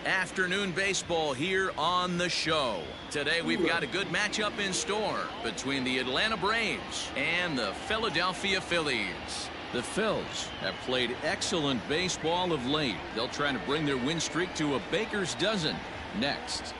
Afternoon baseball here on the show. Today we've got a good matchup in store between the Atlanta Braves and the Philadelphia Phillies. The Phils have played excellent baseball of late. They'll try to bring their win streak to a baker's dozen next.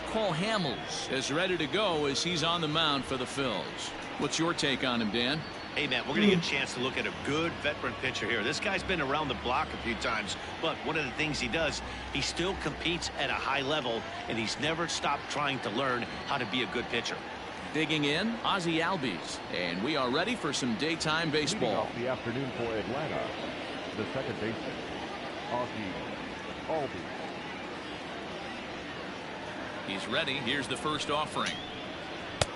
Cole Hamels is ready to go as he's on the mound for the Phils. What's your take on him, Dan? Hey, Matt, we're going to get a chance to look at a good veteran pitcher here. This guy's been around the block a few times, but one of the things he does, he still competes at a high level, and he's never stopped trying to learn how to be a good pitcher. Digging in, Ozzie Albies, and we are ready for some daytime baseball. Off the afternoon for Atlanta, the second baseman, Ozzie Albies. He's ready. Here's the first offering.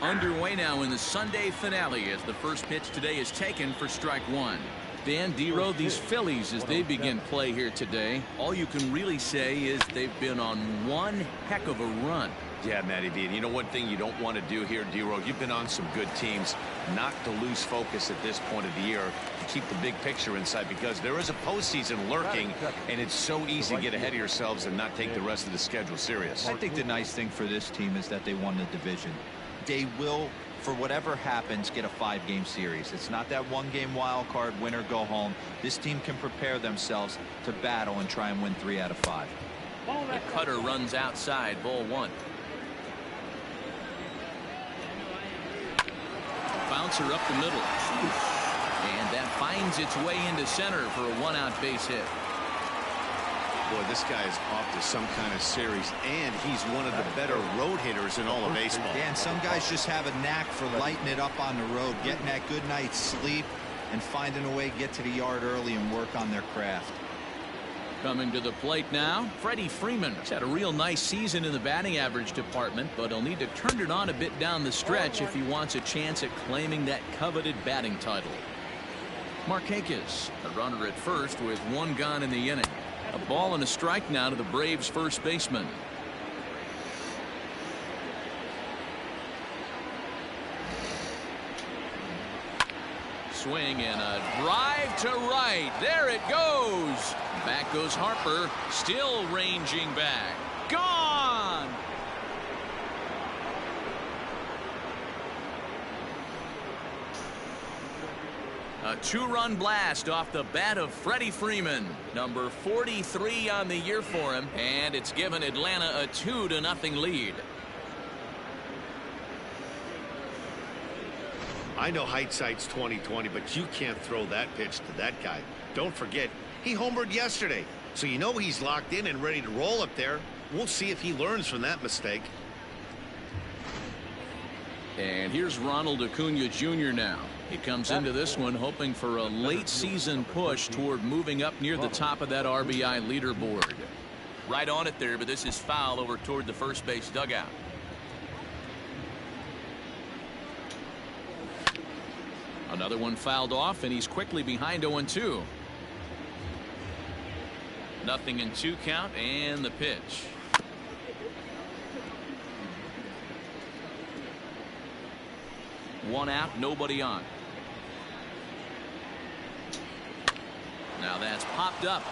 Underway now in the Sunday finale as the first pitch today is taken for strike one. Dan Dero, these Phillies, as they begin play here today, all you can really say is they've been on one heck of a run. Yeah, Matty B. And you know one thing you don't want to do here, Dero, you've been on some good teams, not to lose focus at this point of the year, to keep the big picture inside, because there is a postseason lurking, and it's so easy to get ahead of yourselves and not take the rest of the schedule serious. I think the nice thing for this team is that they won the division. They will, for whatever happens, get a 5-game series. It's not that 1-game wild card, win or go home. This team can prepare themselves to battle and try and win 3 out of 5. The cutter runs outside, ball one. Bouncer up the middle. And that finds its way into center for a 1-out base hit. Boy, this guy is off to some kind of series, and he's one of the better road hitters in all of baseball. Yeah, and some guys just have a knack for lighting it up on the road, getting that good night's sleep, and finding a way to get to the yard early and work on their craft. Coming to the plate now, Freddie Freeman has had a real nice season in the batting average department, but he'll need to turn it on a bit down the stretch if he wants a chance at claiming that coveted batting title. Markakis, a runner at first with 1 gone in the inning. A ball and a strike now to the Braves first baseman. Swing and a drive to right. There it goes. Back goes Harper, still ranging back. Gone. A 2-run blast off the bat of Freddie Freeman, number 43 on the year for him, and it's given Atlanta a 2-0 lead. I know hindsight's 20/20, but you can't throw that pitch to that guy. Don't forget, he homered yesterday, so you know he's locked in and ready to roll up there. We'll see if he learns from that mistake. And here's Ronald Acuna Jr. now. He comes into this one hoping for a late season push toward moving up near the top of that RBI leaderboard. Right on it there, but this is foul over toward the first base dugout. Another one fouled off, and he's quickly behind 0-2. 0-2 count, and the pitch. One out, nobody on. Now that's popped up.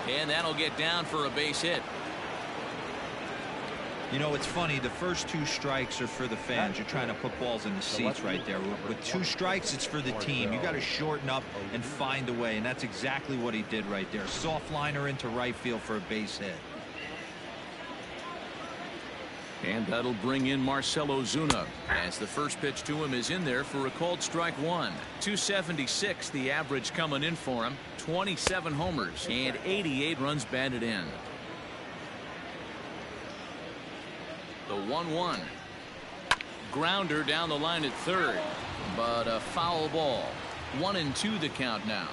And that'll get down for a base hit. You know, it's funny, the first 2 strikes are for the fans. You're trying to put balls in the seats right there. With 2 strikes, it's for the team. You got to shorten up and find a way, and that's exactly what he did right there. Soft liner into right field for a base hit. And that'll bring in Marcell Ozuna as the first pitch to him is in there for a called strike one. 276 the average coming in for him. 27 homers and 88 runs batted in. The 1-1 grounder down the line at third, but a foul ball. 1-2 the count now.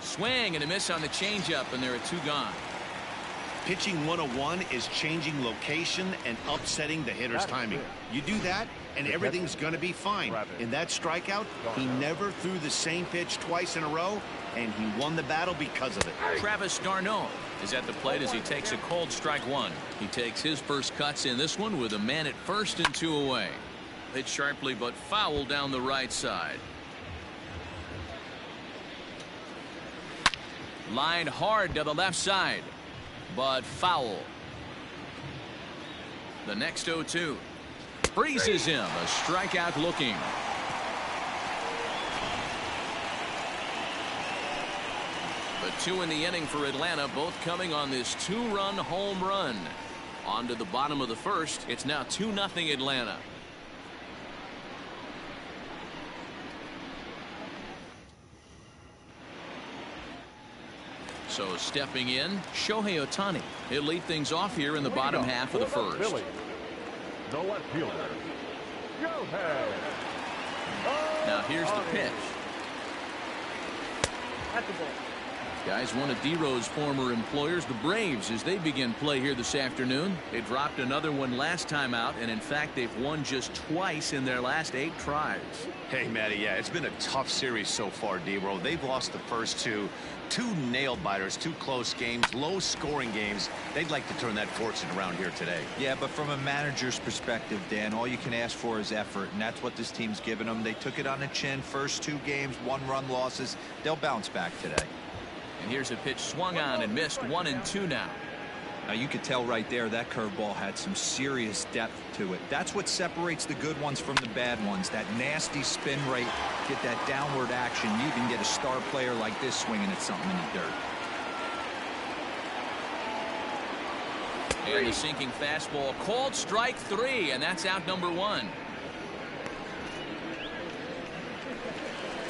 Swing and a miss on the changeup, and there are 2 gone. Pitching 101 is changing location and upsetting the hitter's timing. You do that, and everything's going to be fine. In that strikeout, he never threw the same pitch twice in a row, and he won the battle because of it. Travis d'Arnaud is at the plate as he takes a called strike one. He takes his first cuts in this one with a man at first and 2 away. Hit sharply but foul down the right side. Lined hard to the left side, but foul. The next 0-2. Freezes him. A strikeout looking. The 2 in the inning for Atlanta, both coming on this 2-run home run. On to the bottom of the first. It's now 2-0 Atlanta. So stepping in, Shohei Ohtani. He'll lead things off here in the bottom half of the first. The left fielder, Shohei. Now here's the pitch. At the ball. Guys, one of D-Rose former employers, the Braves, as they begin play here this afternoon. They dropped another one last time out, and in fact, they've won just twice in their last 8 tries. Hey, Matty, yeah, it's been a tough series so far, D-Ro. They've lost the first two nail-biters, 2 close games, low-scoring games. They'd like to turn that fortune around here today. Yeah, but from a manager's perspective, Dan, all you can ask for is effort, and that's what this team's given them. They took it on the chin. First 2 games, 1-run losses. They'll bounce back today. And here's a pitch swung on and missed. 1-2 now. Now you could tell right there that curveball had some serious depth to it. That's what separates the good ones from the bad ones. That nasty spin rate, get that downward action. You can get a star player like this swinging at something in the dirt. And the sinking fastball called strike 3, and that's out number 1.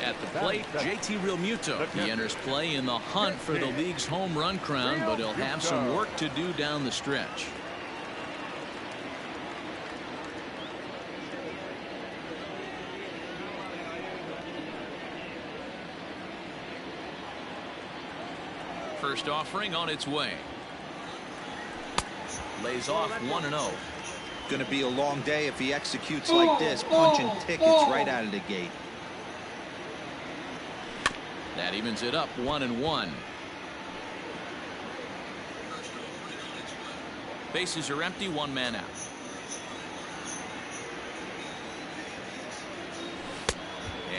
At the plate, JT Realmuto. He enters play in the hunt for the league's home run crown, but he'll have some work to do down the stretch. First offering on its way. Lays off 1-0. Going to be a long day if he executes like this, punching tickets right out of the gate. That evens it up 1-1. Bases are empty, 1 man out.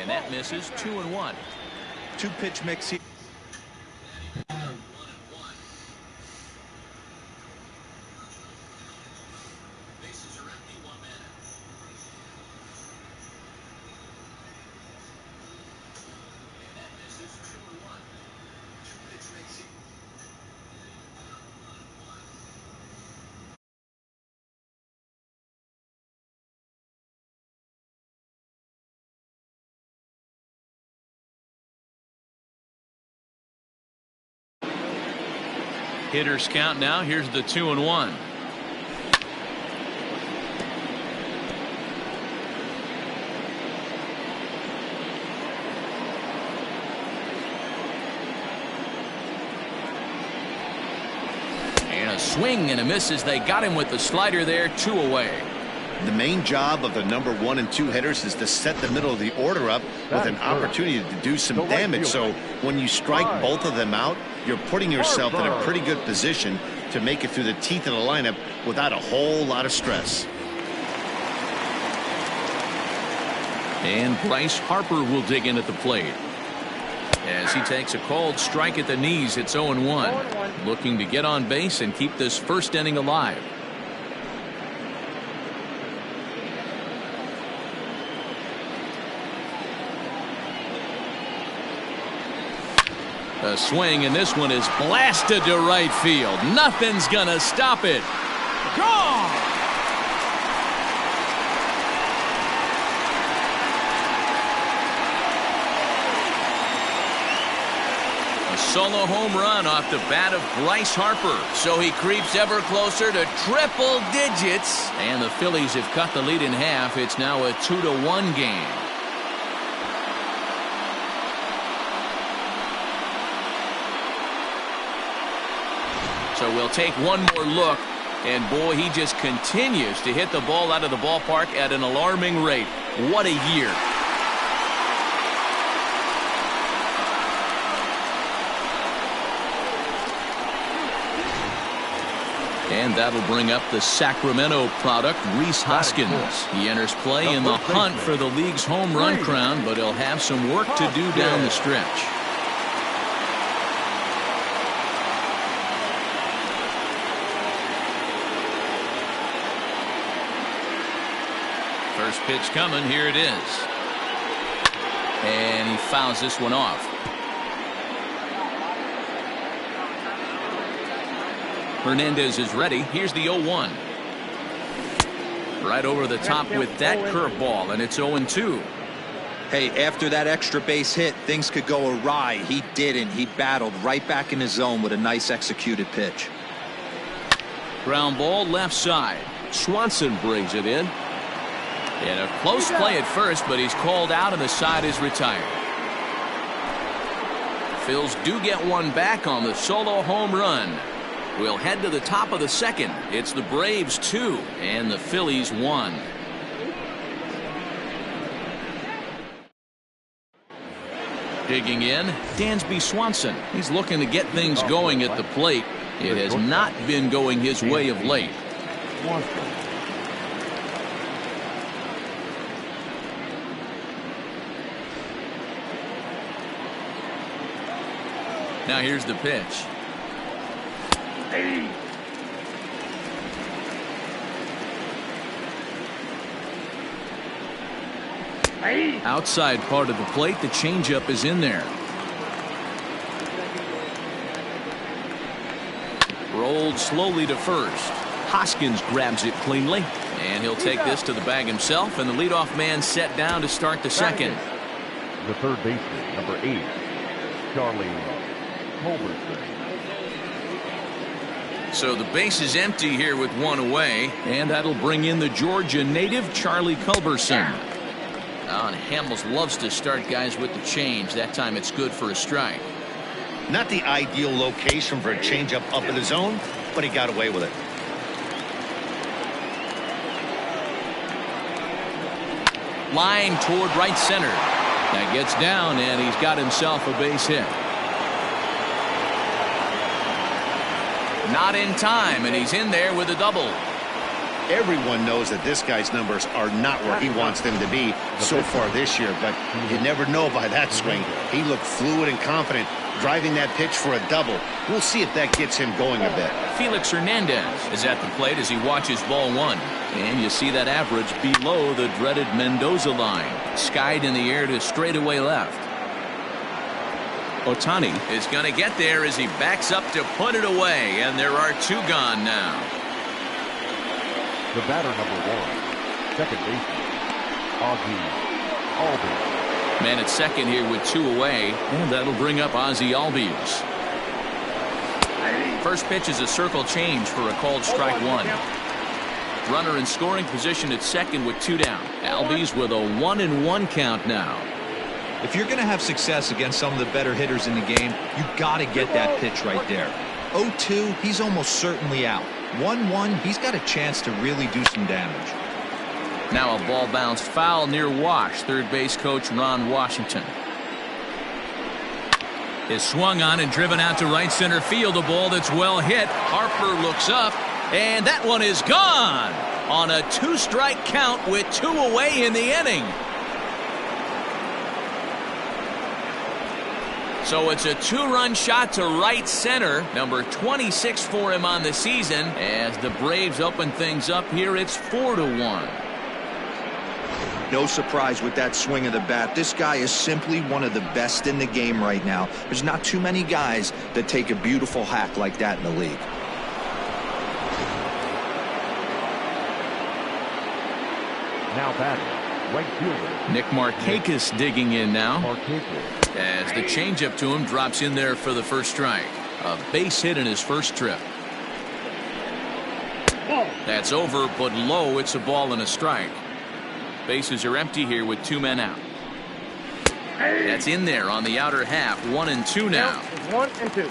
And that misses. 2-1. 2-pitch mix here. Hitters count now. Here's the 2-1. And a swing and a miss as they got him with the slider there. 2 away. The main job of the number 1 and 2 hitters is to set the middle of the order up with an opportunity to do some damage. So when you strike both of them out, you're putting yourself in a pretty good position to make it through the teeth of the lineup without a whole lot of stress. And Bryce Harper will dig in at the plate as he takes a called strike at the knees. It's 0-1. Looking to get on base and keep this first inning alive. A swing, and this one is blasted to right field. Nothing's gonna stop it. Gone! A solo home run off the bat of Bryce Harper. So he creeps ever closer to triple digits. And the Phillies have cut the lead in half. It's now a 2-1 game. So we'll take one more look, and boy, he just continues to hit the ball out of the ballpark at an alarming rate. What a year. And that'll bring up the Sacramento product, Rhys Hoskins. He enters play in the hunt for the league's home run crown, but he'll have some work to do down the stretch. First pitch coming. Here it is. And he fouls this one off. Hernandez is ready. Here's the 0-1. Right over the top with that curveball, and it's 0-2. Hey, after that extra base hit, things could go awry. He didn't. He battled right back in his zone with a nice executed pitch. Ground ball left side. Swanson brings it in. And a close play at first, but he's called out and the side is retired. Phils do get one back on the solo home run. We'll head to the top of the second. It's the Braves 2 and the Phillies 1. Digging in, Dansby Swanson. He's looking to get things going at the plate. It has not been going his way of late. Now here's the pitch. Outside part of the plate, the changeup is in there. Rolled slowly to first. Hoskins grabs it cleanly, and he'll take this to the bag himself, and the leadoff man set down to start the second. The third baseman, number 8, Charlie Culberson. So the base is empty here with one away, and that'll bring in the Georgia native Charlie Culberson. And Hamels loves to start guys with the change. That time it's good for a strike. Not the ideal location for a changeup up in the zone, but he got away with it. Line toward right center. That gets down, and he's got himself a base hit. Not in time, and he's in there with a double. Everyone knows that this guy's numbers are not where he wants them to be so far this year, but you never know by that swing. He looked fluid and confident, driving that pitch for a double. We'll see if that gets him going a bit. Felix Hernandez is at the plate as he watches ball one. And you see that average below the dreaded Mendoza line. Skied in the air to straightaway left. Ohtani is going to get there as he backs up to put it away, and there are two gone now. The batter, number 1, second baseman, Ozzie Albies. Man at second here with two away, and that'll bring up Ozzie Albies. First pitch is a circle change for a called strike one. Runner in scoring position at second with two down. Albies with a 1-1 count now. If you're going to have success against some of the better hitters in the game, you got to get that pitch right there. 0-2, he's almost certainly out. 1-1, he's got a chance to really do some damage. Now a ball bounced foul near Wash. Third base coach Ron Washington is swung on and driven out to right center field. A ball that's well hit. Harper looks up, and that one is gone on a two-strike count with two away in the inning. So it's a two-run shot to right center, number 26 for him on the season. As the Braves open things up here, it's 4-1. No surprise with that swing of the bat. This guy is simply one of the best in the game right now. There's not too many guys that take a beautiful hack like that in the league. Now batting, right fielder Nick Markakis digging in now. Markakis. As the changeup to him drops in there for the first strike. A base hit in his first trip. That's over, but low. It's a ball and a strike. Bases are empty here with two men out. That's in there on the outer half. 1-2 now. 1-2.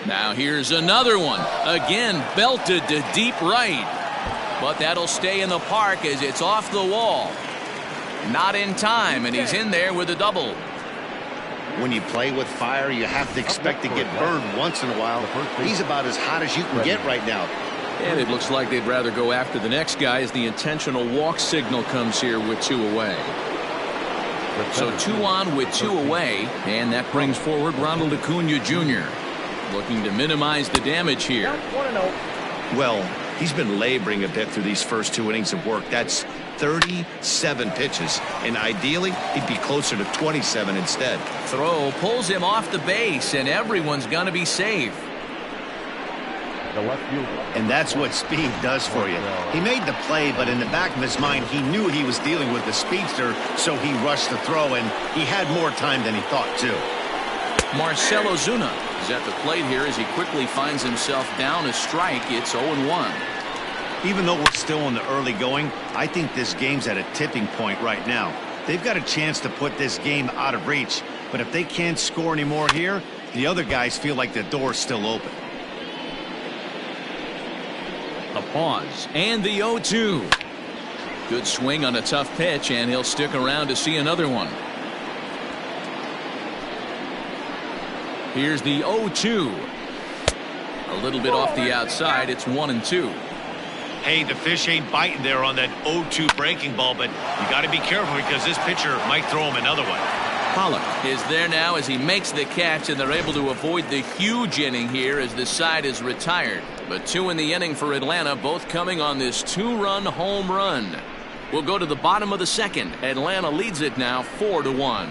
Now here's another one. Again, belted to deep right. But that'll stay in the park as it's off the wall. Not in time, and he's in there with a double. When you play with fire, you have to expect to get burned once in a while. He's about as hot as you can get right now. And it looks like they'd rather go after the next guy as the intentional walk signal comes here with 2 away. So 2 on with 2 away, and that brings forward Ronald Acuna Jr. looking to minimize the damage here. Well, he's been laboring a bit through these first 2 innings of work. That's 37 pitches, and ideally he'd be closer to 27 instead. Throw pulls him off the base, and everyone's going to be safe. The left fielder. And that's what speed does for you. He made the play, but in the back of his mind, he knew he was dealing with the speedster, so he rushed the throw, and he had more time than he thought, too. Marcell Ozuna is at the plate here as he quickly finds himself down a strike. It's 0-1. Even though we're still in the early going, I think this game's at a tipping point right now. They've got a chance to put this game out of reach, but if they can't score anymore here, the other guys feel like the door's still open. A pause and the 0-2. Good swing on a tough pitch, and he'll stick around to see another one. Here's the 0-2. A little bit off the outside. It's 1-2. Hey, the fish ain't biting there on that 0-2 breaking ball, but you got to be careful because this pitcher might throw him another one. Pollock is there now as he makes the catch, and they're able to avoid the huge inning here as the side is retired. But 2 in the inning for Atlanta, both coming on this 2-run home run. We'll go to the bottom of the 2nd. Atlanta leads it now 4-1.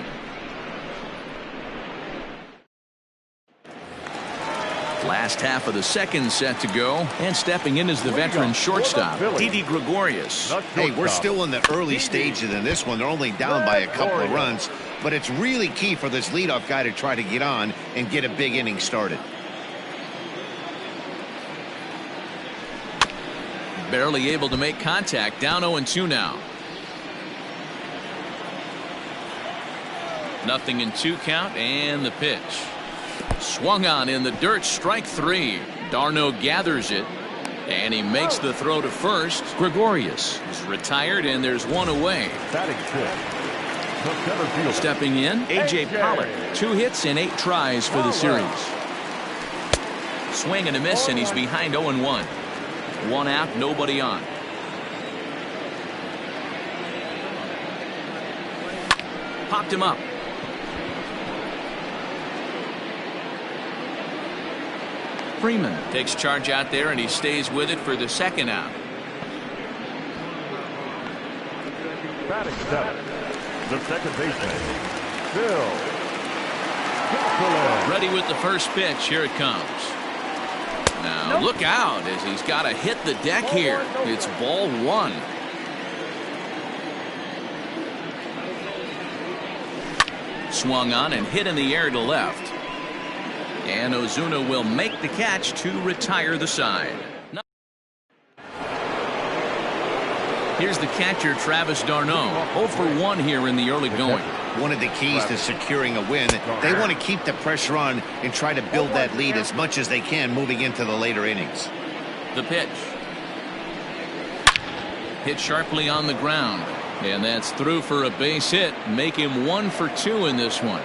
Last half of the 2nd set to go, and stepping in is the veteran shortstop, Didi Gregorius. Hey, we're still in the early stages in this one. They're only down by a couple of runs, but it's really key for this leadoff guy to try to get on and get a big inning started. Barely able to make contact, down 0-2 now. 0-2 count, and the pitch. Swung on in the dirt, strike 3. Darno gathers it, and he makes the throw to first. Gregorius is retired, and there's 1 away. Stepping in, A.J. Pollock. 2 hits and 8 tries for the series. Swing and a miss, and he's behind 0-1. 1 out, nobody on. Popped him up. Freeman takes charge out there, and he stays with it for the 2nd out. Batting 7, the second baseman, Bill. Ready with the first pitch. Here it comes. Now look out as he's got to hit the deck here. It's ball 1. Swung on and hit in the air to left. And Ozuna will make the catch to retire the side. Here's the catcher, Travis d'Arnaud. 0 for 1 here in the early going. One of the keys to securing a win, they want to keep the pressure on and try to build that lead as much as they can moving into the later innings. The pitch. Hit sharply on the ground. And that's through for a base hit. Make him 1 for 2 in this one.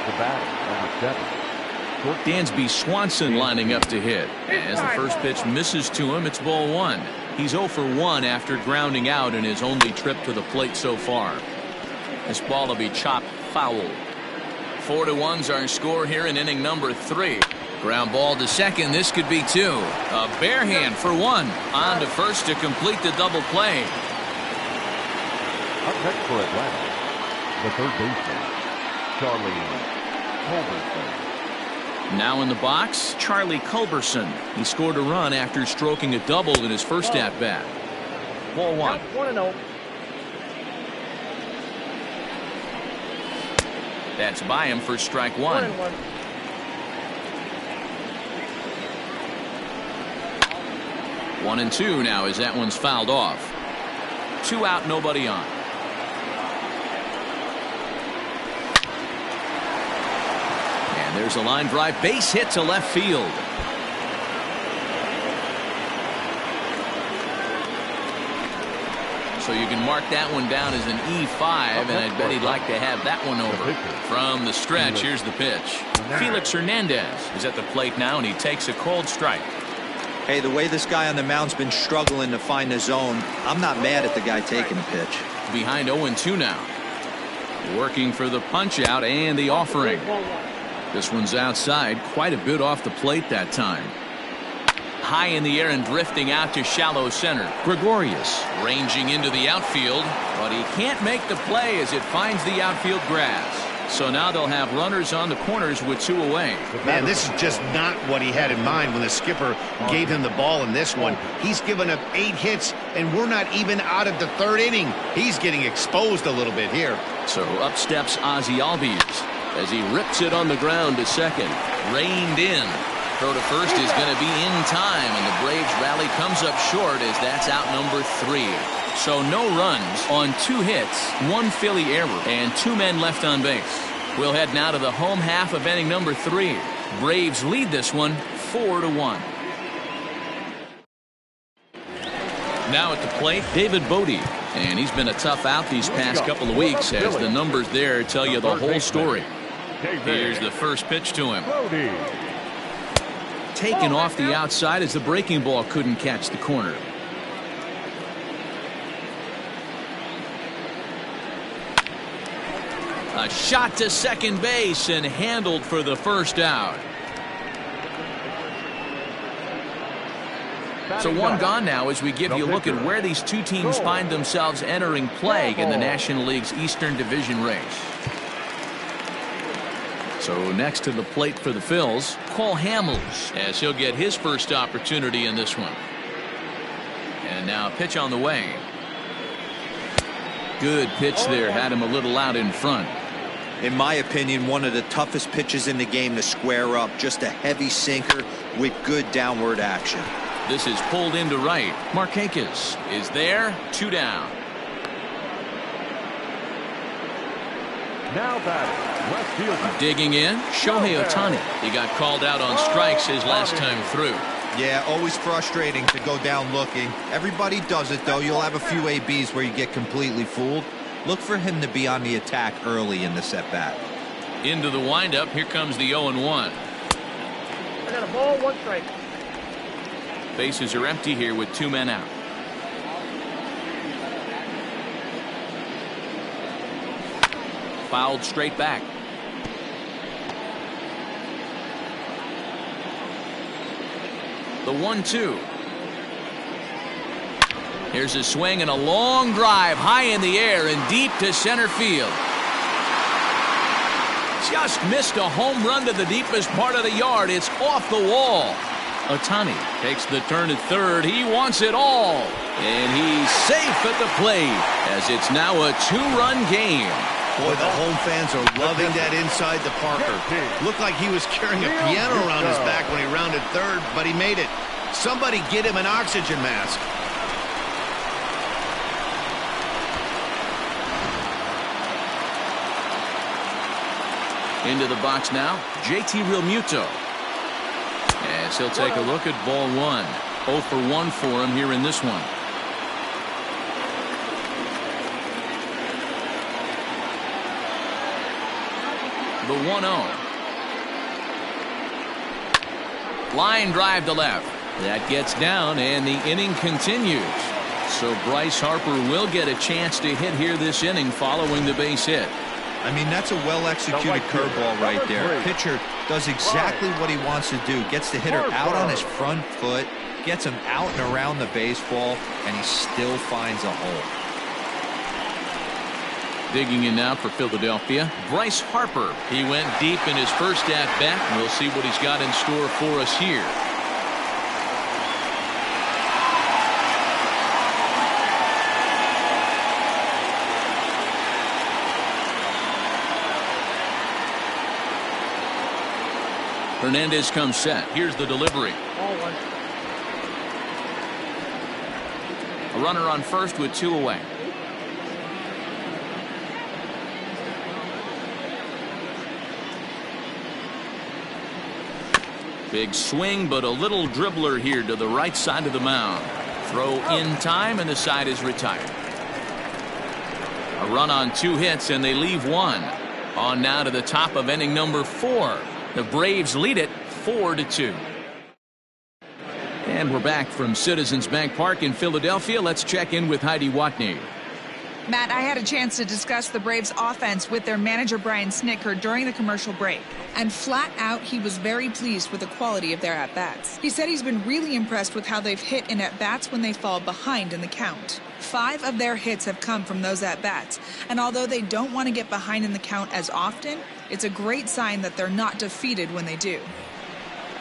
The batter, number 7. Dansby Swanson lining up to hit. As the first pitch misses to him, it's ball 1. He's 0 for 1 after grounding out in his only trip to the plate so far. This ball will be chopped foul. 4-1's our score here in inning number 3. Ground ball to second. This could be 2. A bare hand for 1. On to first to complete the double play. Up next for Atlanta, the third baseman, Charlie Culberson. Now in the box, Charlie Culberson. He scored a run after stroking a double in his first at-bat. Ball 1. 1-0. That's by him for strike 1. 1-1. One and 2 now as that one's fouled off. 2 out, nobody on. And there's a line drive, base hit to left field. So you can mark that one down as an E5, and I bet he'd like to have that one over. From the stretch, here's the pitch. Felix Hernandez is at the plate now, and he takes a cold strike. Hey, the way this guy on the mound's been struggling to find the zone, I'm not mad at the guy taking a pitch. Behind 0-2 now. Working for the punch out and the offering. This one's outside, quite a bit off the plate that time. High in the air and drifting out to shallow center. Gregorius ranging into the outfield, but he can't make the play as it finds the outfield grass. So now they'll have runners on the corners with 2 away. Man, this is just not what he had in mind when the skipper gave him the ball in this one. He's given up 8 hits, and we're not even out of the 3rd inning. He's getting exposed a little bit here. So up steps Ozzie Albies as he rips it on the ground to second. Reined in. Throw to first is going to be in time, and the Braves rally comes up short as that's out number 3. So no runs on 2 hits, 1 Philly error, and 2 men left on base. We'll head now to the home half of inning number 3. Braves lead this one 4-1. Now at the plate, David Bodie. And he's been a tough out these past couple of weeks as the numbers there tell you the whole story. Here's the first pitch to him. Taken off the outside as the breaking ball couldn't catch the corner. A shot to second base and handled for the first out. So 1 gone now as we give you a look at where these 2 teams find themselves entering play in the National League's Eastern Division race. So next to the plate for the Phils, Cole Hamels, as he'll get his first opportunity in this one. And now a pitch on the way. Good pitch there, had him a little out in front. In my opinion, one of the toughest pitches in the game to square up. Just a heavy sinker with good downward action. This is pulled into right. Markakis is there, 2 down. Now batting, left fielder. Digging in, Shohei Ohtani. He got called out on strikes his last time through. Yeah, always frustrating to go down looking. Everybody does it, though. You'll have a few ABs where you get completely fooled. Look for him to be on the attack early in the set-bat. Into the windup, here comes the 0-1. I got a ball, 1 strike. Bases are empty here with 2 men out. Fouled straight back. The 1-2. Here's a swing and a long drive high in the air and deep to center field. Just missed a home run to the deepest part of the yard. It's off the wall. Ohtani takes the turn at third. He wants it all. And he's safe at the plate as it's now a 2-run game. Boy, the home fans are loving that inside the Parker. Looked like he was carrying a piano around his back when he rounded third, but he made it. Somebody get him an oxygen mask. Into the box now, JT Realmuto. As he'll take a look at ball 1. 0 for 1 for him here in this one. The 1-0. Line drive to left. That gets down and the inning continues. So Bryce Harper will get a chance to hit here this inning following the base hit. I mean, that's a well-executed curveball right there. Pitcher does exactly what he wants to do. Gets the hitter out on his front foot, gets him out and around the baseball, and he still finds a hole. Digging in now for Philadelphia, Bryce Harper. He went deep in his first at-bat. We'll see what he's got in store for us here. Hernandez comes set. Here's the delivery. A runner on first with 2 away. Big swing, but a little dribbler here to the right side of the mound. Throw in time, and the side is retired. A run on 2 hits, and they leave 1. On now to the top of inning number 4. The Braves lead it 4-2. And we're back from Citizens Bank Park in Philadelphia. Let's check in with Heidi Watney. Matt, I had a chance to discuss the Braves offense with their manager Brian Snitker during the commercial break. And flat out, he was very pleased with the quality of their at-bats. He said he's been really impressed with how they've hit in at-bats when they fall behind in the count. 5 of their hits have come from those at-bats. And although they don't want to get behind in the count as often, it's a great sign that they're not defeated when they do.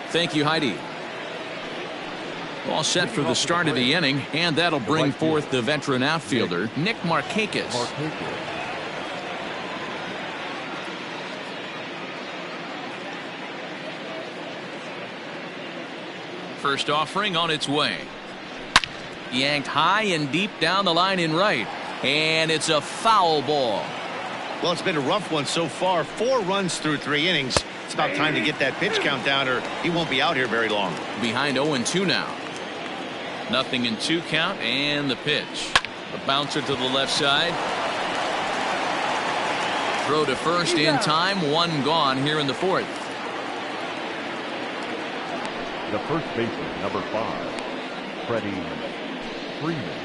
Thank you, Heidi. All set for the start of the inning, and that'll bring forth the veteran outfielder, Nick Markakis. First offering on its way. Yanked high and deep down the line in right, and it's a foul ball. Well, it's been a rough one so far. 4 runs through 3 innings. It's about time to get that pitch count down, or he won't be out here very long. Behind 0-2 now. 0-2 count, and the pitch. The bouncer to the left side. Throw to first in time. 1 gone here in the 4th. The first baseman, number 5, Freddie Freeman.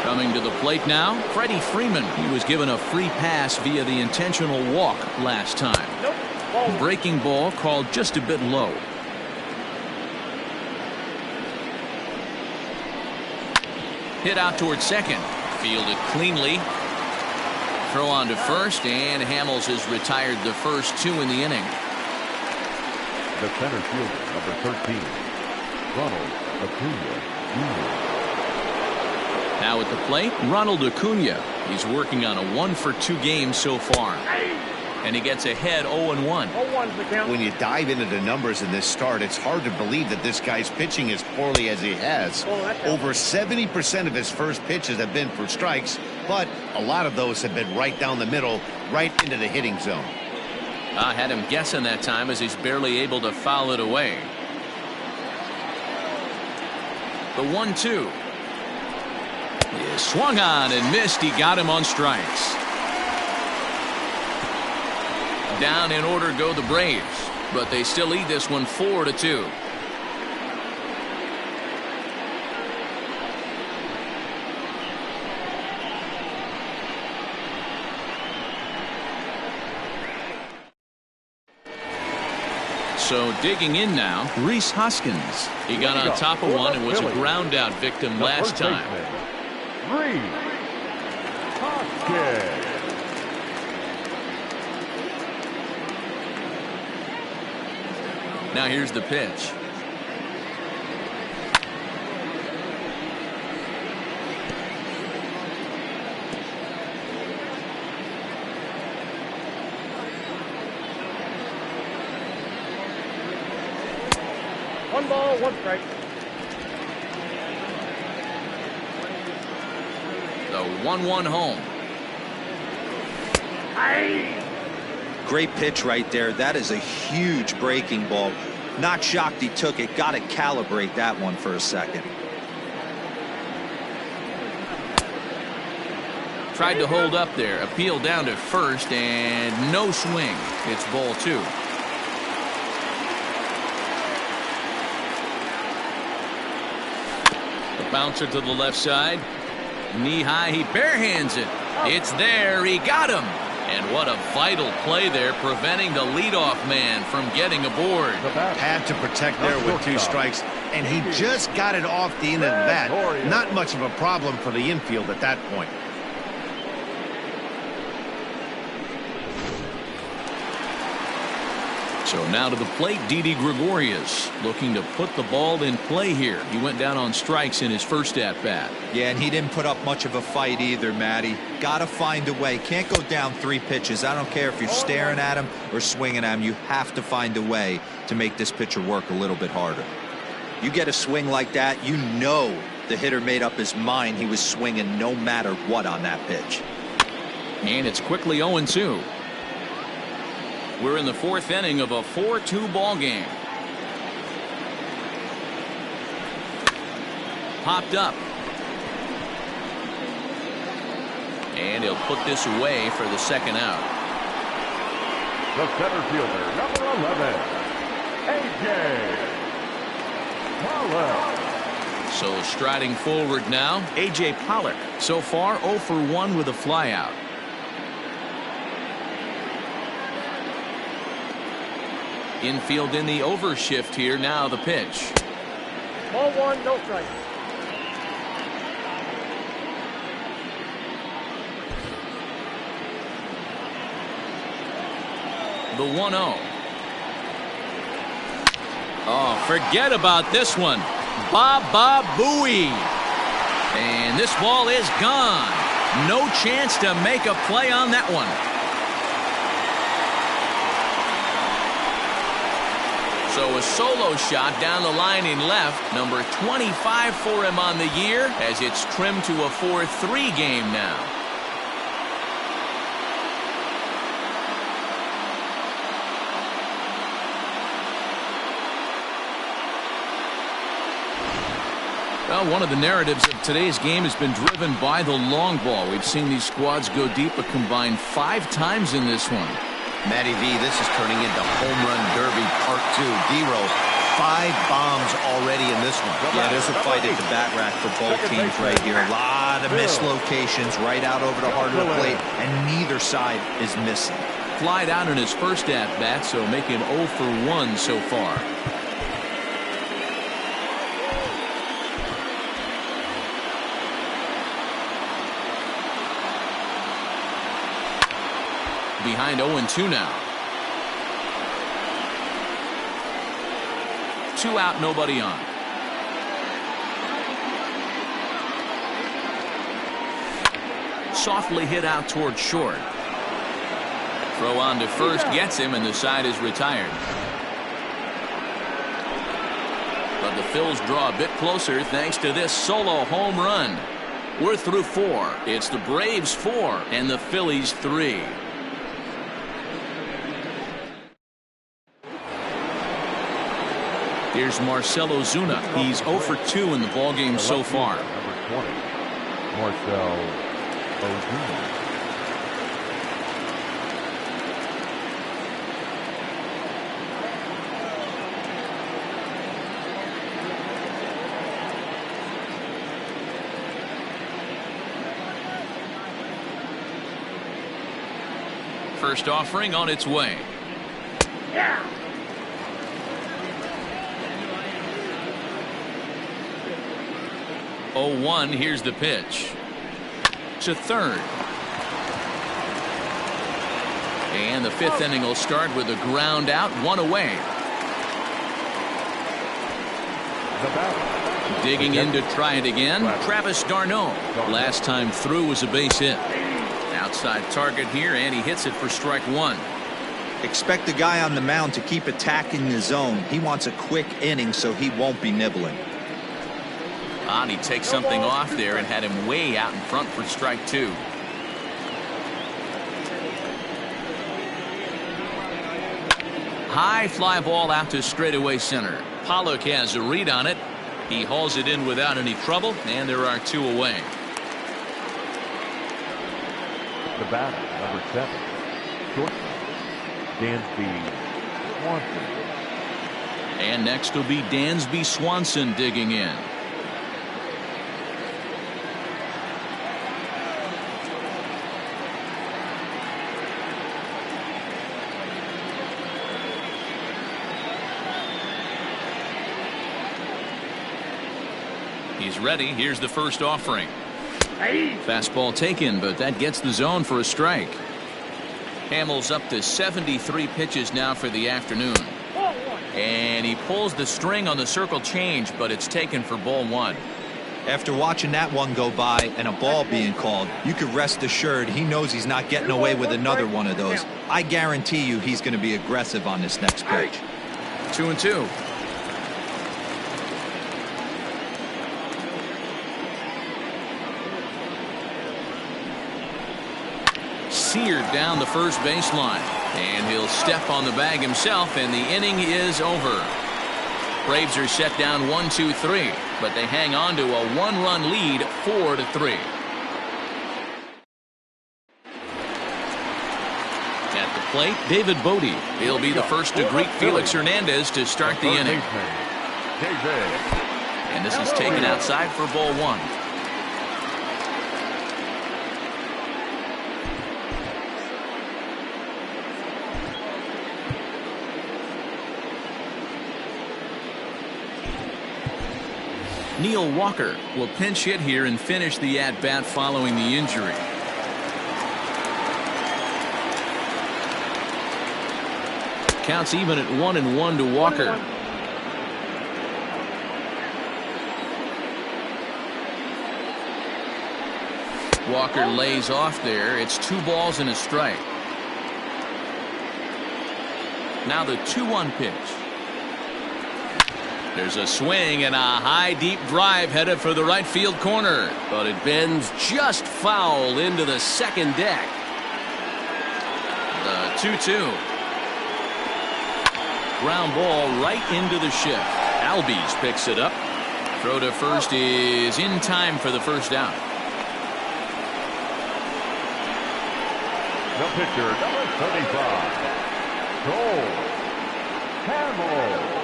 Coming to the plate now, Freddie Freeman. He was given a free pass via the intentional walk last time. Breaking ball called just a bit low. Hit out towards second. Fielded cleanly. Throw on to first, and Hamels has retired the first 2 in the inning. The center fielder, number 13, Ronald Acuna Jr. Now at the plate, Ronald Acuna. He's working on a 1-for-2 game so far. And he gets ahead 0-1. When you dive into the numbers in this start, it's hard to believe that this guy's pitching as poorly as he has. Over 70% of his first pitches have been for strikes, but a lot of those have been right down the middle, right into the hitting zone. I had him guessing that time as he's barely able to foul it away. The 1-2 is swung on and missed. He got him on strikes. Down in order go the Braves, but they still lead this one 4-2. So digging in now, Rhys Hoskins. He got on top of one and was a ground out victim last time. Rhys Hoskins. Now here's the pitch. One ball, 1 strike. The 1-1 home. Great pitch right there. That is a huge breaking ball. Not shocked he took it. Got to calibrate that one for a second. Tried to hold up there. Appeal down to first, and no swing. It's ball 2. The bouncer to the left side. Knee high. He barehands it. It's there. He got him. And what a vital play there, preventing the leadoff man from getting aboard. Had to protect there with 2 strikes, and he just got it off the end of the bat. Not much of a problem for the infield at that point. So now to the plate, Didi Gregorius looking to put the ball in play here. He went down on strikes in his first at-bat. Yeah, and he didn't put up much of a fight either, Matty. Got to find a way. Can't go down 3 pitches. I don't care if you're staring at him or swinging at him. You have to find a way to make this pitcher work a little bit harder. You get a swing like that, you know the hitter made up his mind he was swinging no matter what on that pitch. And it's quickly 0-2. We're in the 4th inning of a 4-2 ball game. Popped up. And he'll put this away for the second out. The center fielder, number 11, A.J. Pollock. So striding forward now, A.J. Pollock. So far 0 for 1 with a flyout. Infield in the overshift here. Now the pitch. Ball 1, no strike. The 1-0. Oh, forget about this one. Baba Booey. And this ball is gone. No chance to make a play on that one. So a solo shot down the line in left. Number 25 for him on the year as it's trimmed to a 4-3 game now. Well, one of the narratives of today's game has been driven by the long ball. We've seen these squads go deep a combined 5 times in this one. Matty V, this is turning into home run derby part 2. Dero, 5 bombs already in this one. Yeah, there's a fight at the bat rack for both teams right here. A lot of mislocations right out over the heart of the plate, and neither side is missing. Flied out in his first at-bat, so make him 0 for 1 so far. Behind 0-2 now. 2 out, nobody on. Softly hit out toward short. Throw on to first gets him, and the side is retired. But the Phils draw a bit closer thanks to this solo home run. We're through 4. It's the Braves 4 and the Phillies 3. Here's Marcell Ozuna. He's 0 for 2 in the ballgame so far. Number 20, Marcell Ozuna. First offering on its way. Yeah. 0-1. Here's the pitch. To third. And the 5th inning will start with a ground out, 1 away. Digging in to try it again, Travis d'Arnaud. Last time through was a base hit. Outside target here, and he hits it for strike 1. Expect the guy on the mound to keep attacking the zone. He wants a quick inning, so he won't be nibbling. And he takes something off there and had him way out in front for strike 2. High fly ball out to straightaway center. Pollock has a read on it. He hauls it in without any trouble, and there are 2 away. The batter, number 7, shortstop, Dansby Swanson. And next will be Dansby Swanson digging in. He's ready. Here's the first offering. Fastball taken, but that gets the zone for a strike. Hamels up to 73 pitches now for the afternoon. And he pulls the string on the circle change, but it's taken for ball 1. After watching that one go by and a ball being called, you could rest assured he knows he's not getting away with another one of those. I guarantee you he's going to be aggressive on this next pitch. 2-2. Seared down the first baseline, and he'll step on the bag himself, and the inning is over. Braves are set down 1-2-3, but they hang on to a 1-run lead, 4-3. plate, David Bodie. He'll be the first to greet Felix Hernandez to start the inning. And this is taken outside for ball one. Neil Walker will pinch hit here and finish the at-bat following the injury. Counts even at 1-1 to Walker. Walker lays off there. It's 2 balls and a strike. Now the 2-1 pitch. There's a swing and a high deep drive headed for the right field corner, but it bends just foul into the second deck. The 2-2. Ground ball right into the shift. Albies picks it up. Throw to first is in time for the first out. The pitcher, number 35, Cole Hamel.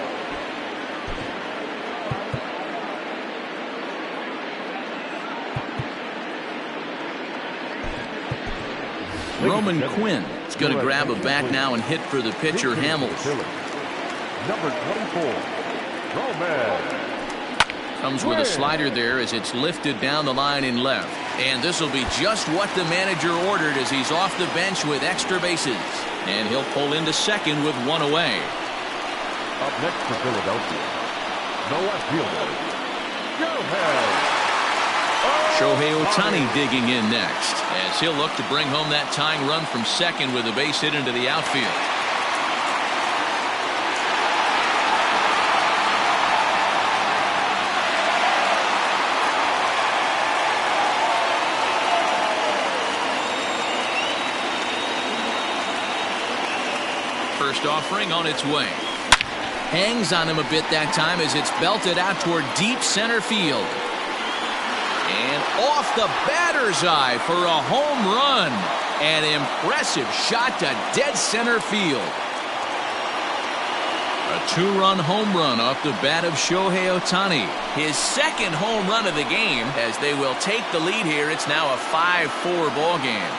Roman Quinn is going to grab a bat now and hit for the pitcher, Hamels. Number 24, Roman. Comes with a slider there as it's lifted down the line in left. And this will be just what the manager ordered as he's off the bench with extra bases. And he'll pull into second with 1 away. Up next for Philadelphia, the left fielder, Shohei Ohtani digging in next as he'll look to bring home that tying run from second with a base hit into the outfield. First offering on its way. Hangs on him a bit that time as it's belted out toward deep center field. And off the batter's eye for a home run. An impressive shot to dead center field. A 2-run home run off the bat of Shohei Ohtani. His second home run of the game as they will take the lead here. It's now a 5-4 ball game.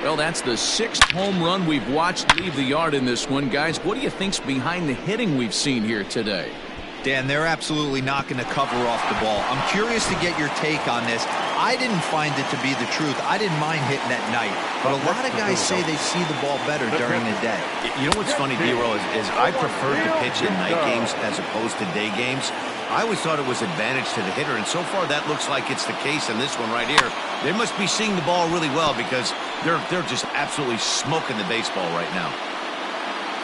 Well, that's the 6th home run we've watched leave the yard in this one. Guys, what do you think's behind the hitting we've seen here today? Dan, they're absolutely not going to cover off the ball. I'm curious to get your take on this. I didn't find it to be the truth. I didn't mind hitting at night, but a lot of guys say they see the ball better during the day. You know what's funny, D-Roll, is I prefer to pitch in night games as opposed to day games. I always thought it was advantage to the hitter, and so far that looks like it's the case in this one right here. They must be seeing the ball really well because they're just absolutely smoking the baseball right now.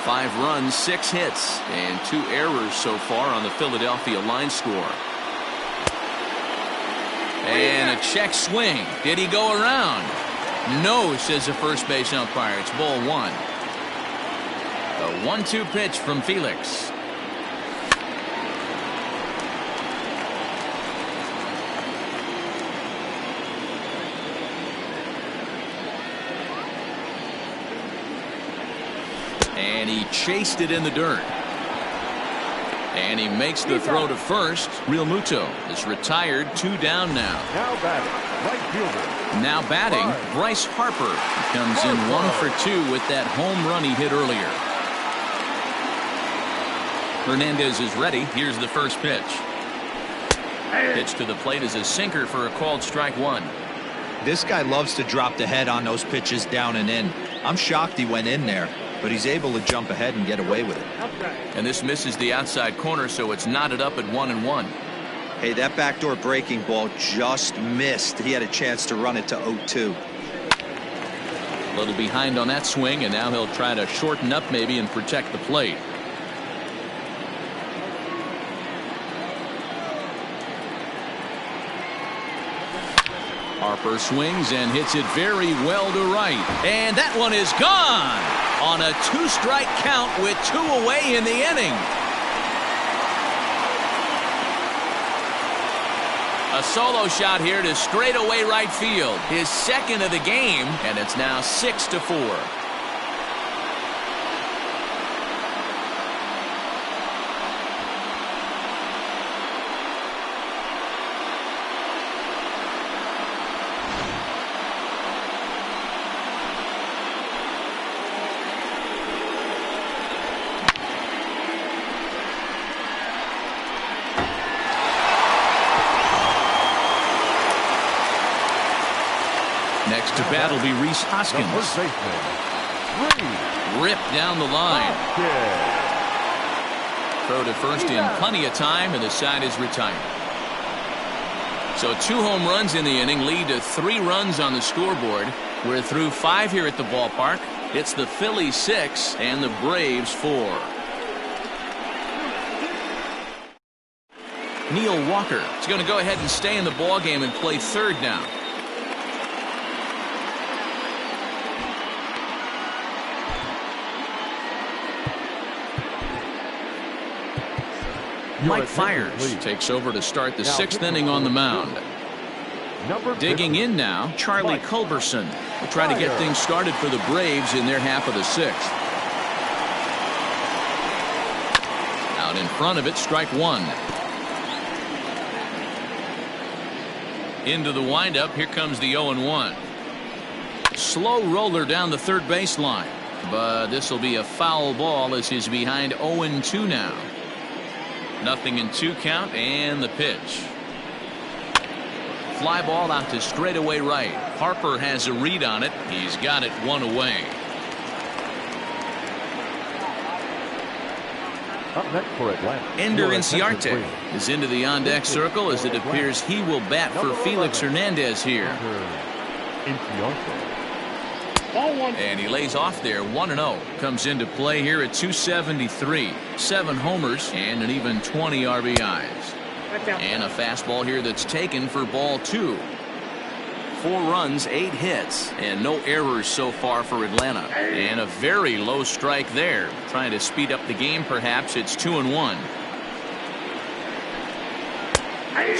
5 runs, 6 hits, and 2 errors so far on the Philadelphia line score. And a check swing. Did he go around? No, says the first base umpire. It's ball 1. A 1-2 pitch from Felix. And he chased it in the dirt. And he makes the throw to first. Real Muto is retired. 2 down now. Now batting, right fielder. Now batting, Bryce Harper. He comes in 1 for 2 with that home run he hit earlier. Hernandez is ready. Here's the first pitch. Pitch to the plate is a sinker for a called strike 1. This guy loves to drop the head on those pitches down and in. I'm shocked he went in there, but he's able to jump ahead and get away with it. And this misses the outside corner, so it's knotted up at 1-1. Hey, that backdoor breaking ball just missed. He had a chance to run it to 0-2. A little behind on that swing, and now he'll try to shorten up maybe and protect the plate. Harper swings and hits it very well to right. And that one is gone on a 2-strike count with 2 away in the inning. A solo shot here to straightaway right field. His second of the game, and it's now 6-4. Next to bat will be Rhys Hoskins. Ripped down the line. Throw to first in plenty of time, and the side is retired. So 2 home runs in the inning lead to 3 runs on the scoreboard. We're through 5 here at the ballpark. It's the Phillies 6 and the Braves 4. Neil Walker is going to go ahead and stay in the ballgame and play third now. Mike Fiers takes over to start the 6th inning on the mound. Digging in now, Charlie Culberson will try to get things started for the Braves in their half of the 6th. Out in front of it, strike 1. Into the windup, here comes the 0-1. Slow roller down the third baseline, but this will be a foul ball as he's behind 0-2 now. 0-2 count, and the pitch. Fly ball out to straightaway right. Harper has a read on it. He's got it 1 away. Up next for Atlanta, Ender Inciarte is into the on-deck circle as it appears he will bat for Felix Hernandez here. And he lays off there 1-0. Comes into play here at 273. 7 homers and an even 20 RBIs. And a fastball here that's taken for ball 2. 4 runs, 8 hits, and no errors so far for Atlanta. And a very low strike there. Trying to speed up the game perhaps. It's 2-1.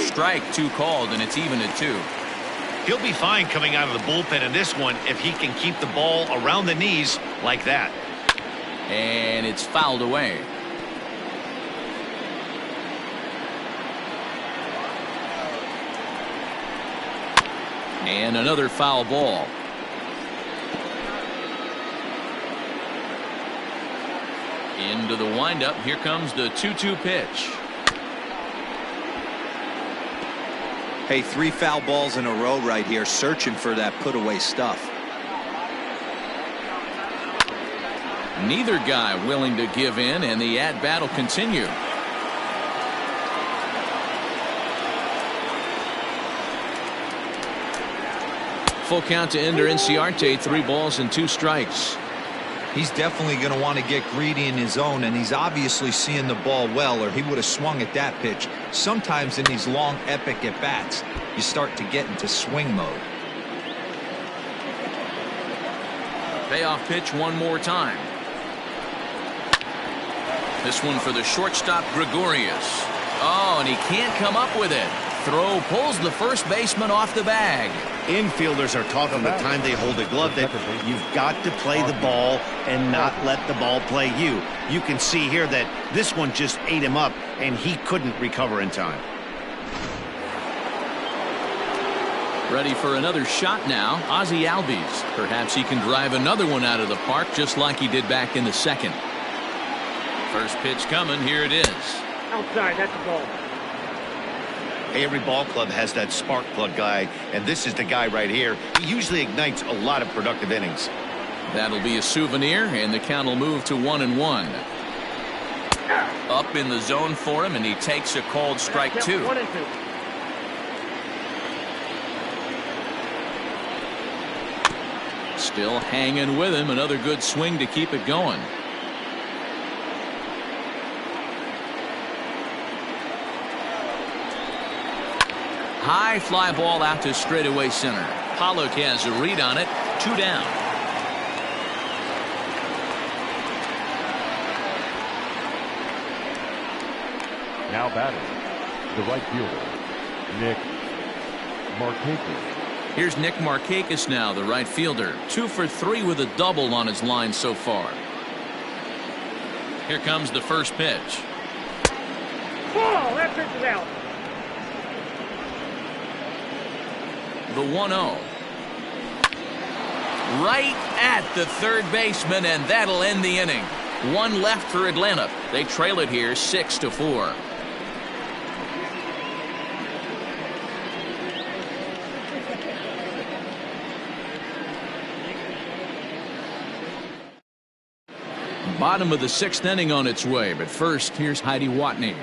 Strike 2 called, and it's even at 2. He'll be fine coming out of the bullpen in this one if he can keep the ball around the knees like that. And it's fouled away. And another foul ball. Into the windup. Here comes the 2-2 pitch. Hey, 3 foul balls in a row right here, searching for that put away stuff. Neither guy willing to give in, and the at-bat will continue. Full count to Ender Inciarte. 3 balls and 2 strikes. He's definitely going to want to get greedy in his zone, and he's obviously seeing the ball well, or he would have swung at that pitch. Sometimes in these long epic at bats you start to get into swing mode. Payoff pitch one more time. This one for the shortstop Gregorius. Oh, and he can't come up with it. Throw pulls the first baseman off the bag. Infielders are taught from the time they hold a glove that you've got to play the ball and not let the ball play you. You can see here that this one just ate him up, and he couldn't recover in time. Ready for another shot now. Ozzie Albies. Perhaps he can drive another one out of the park just like he did back in the 2nd. First pitch coming. Here it is. Outside, that's a ball. Hey, every ball club has that spark plug guy, and this is the guy right here. He usually ignites a lot of productive innings. That'll be a souvenir, and the count will move to 1-1. Up in the zone for him, and he takes a called strike 2. 1-2. Still hanging with him. Another good swing to keep it going. High fly ball out to straightaway center. Pollock has a read on it. 2 down. Now batting, the right fielder, Nick Markakis. Here's Nick Markakis now, the right fielder. 2 for 3 with a double on his line so far. Here comes the first pitch. Ball, that pitch is out. The 1-0. Right at the third baseman, and that'll end the inning. 1 left for Atlanta. They trail it here 6-4. Bottom of the 6th inning on its way, but first, here's Heidi Watney.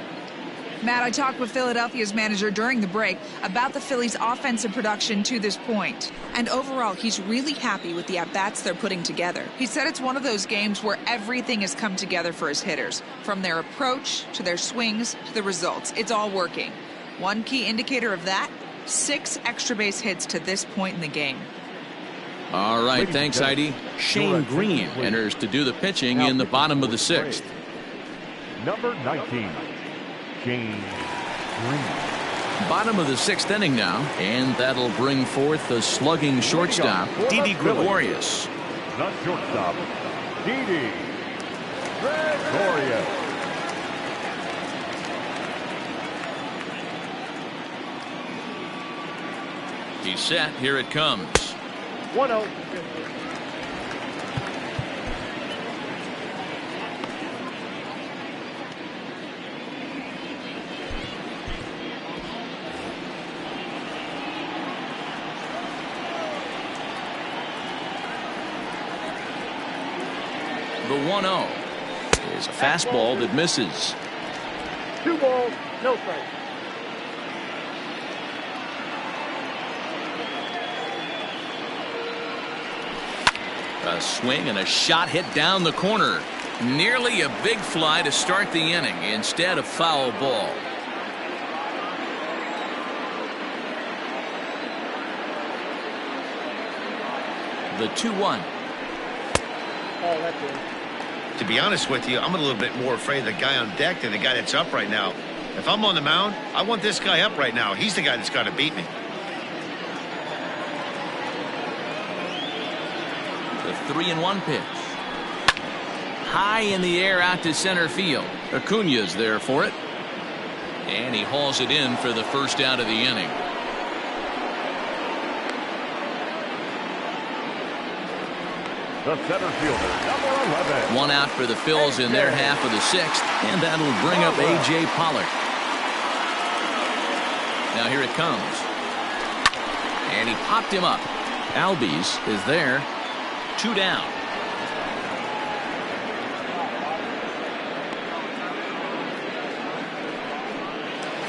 Matt, I talked with Philadelphia's manager during the break about the Phillies' offensive production to this point. And overall, he's really happy with the at-bats they're putting together. He said it's one of those games where everything has come together for his hitters. From their approach, to their swings, to the results. It's all working. One key indicator of that, 6 extra base hits to this point in the game. All right, thanks, Heidi. Shane Green enters to do the pitching in the bottom of the 6th. Number 19, Shane Green. Bottom of the 6th inning now, and that'll bring forth the slugging shortstop, Didi Gregorius. The shortstop, Didi Gregorius. He's set. Here it comes. 1-0. The 1-0 is a fastball that misses. 2 balls, no strikes. A swing and a shot hit down the corner. Nearly a big fly to start the inning. Instead, a foul ball. The 2-1. Oh, that's it. To be honest with you, I'm a little bit more afraid of the guy on deck than the guy that's up right now. If I'm on the mound, I want this guy up right now. He's the guy that's got to beat me. The 3-1 pitch. High in the air out to center field. Acuna's there for it. And he hauls it in for the first out of the inning. The center fielder, number 11. 1 out for the Phils in their half of the 6th, and that'll bring up A.J. Pollock. Now here it comes. And he popped him up. Albies is there. 2 down.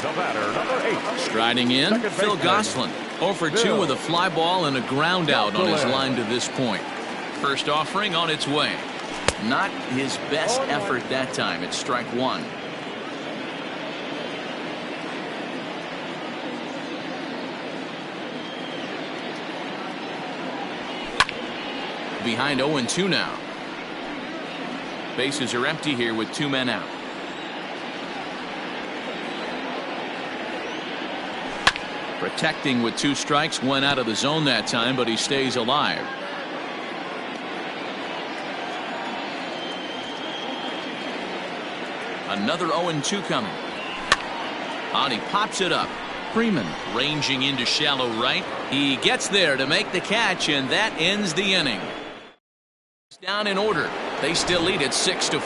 The batter, number 8. Striding in, Phil Gosselin. 0 for 2 with a fly ball and a ground out on his line to this point. First offering on its way. Not his best effort that time. It's strike 1. Behind 0-2 now. Bases are empty here with 2 men out. Protecting with 2 strikes, 1 out of the zone that time, but he stays alive. Another 0-2 coming. And he pops it up. Freeman ranging into shallow right. He gets there to make the catch, and that ends the inning. Down in order. They still lead it 6-4.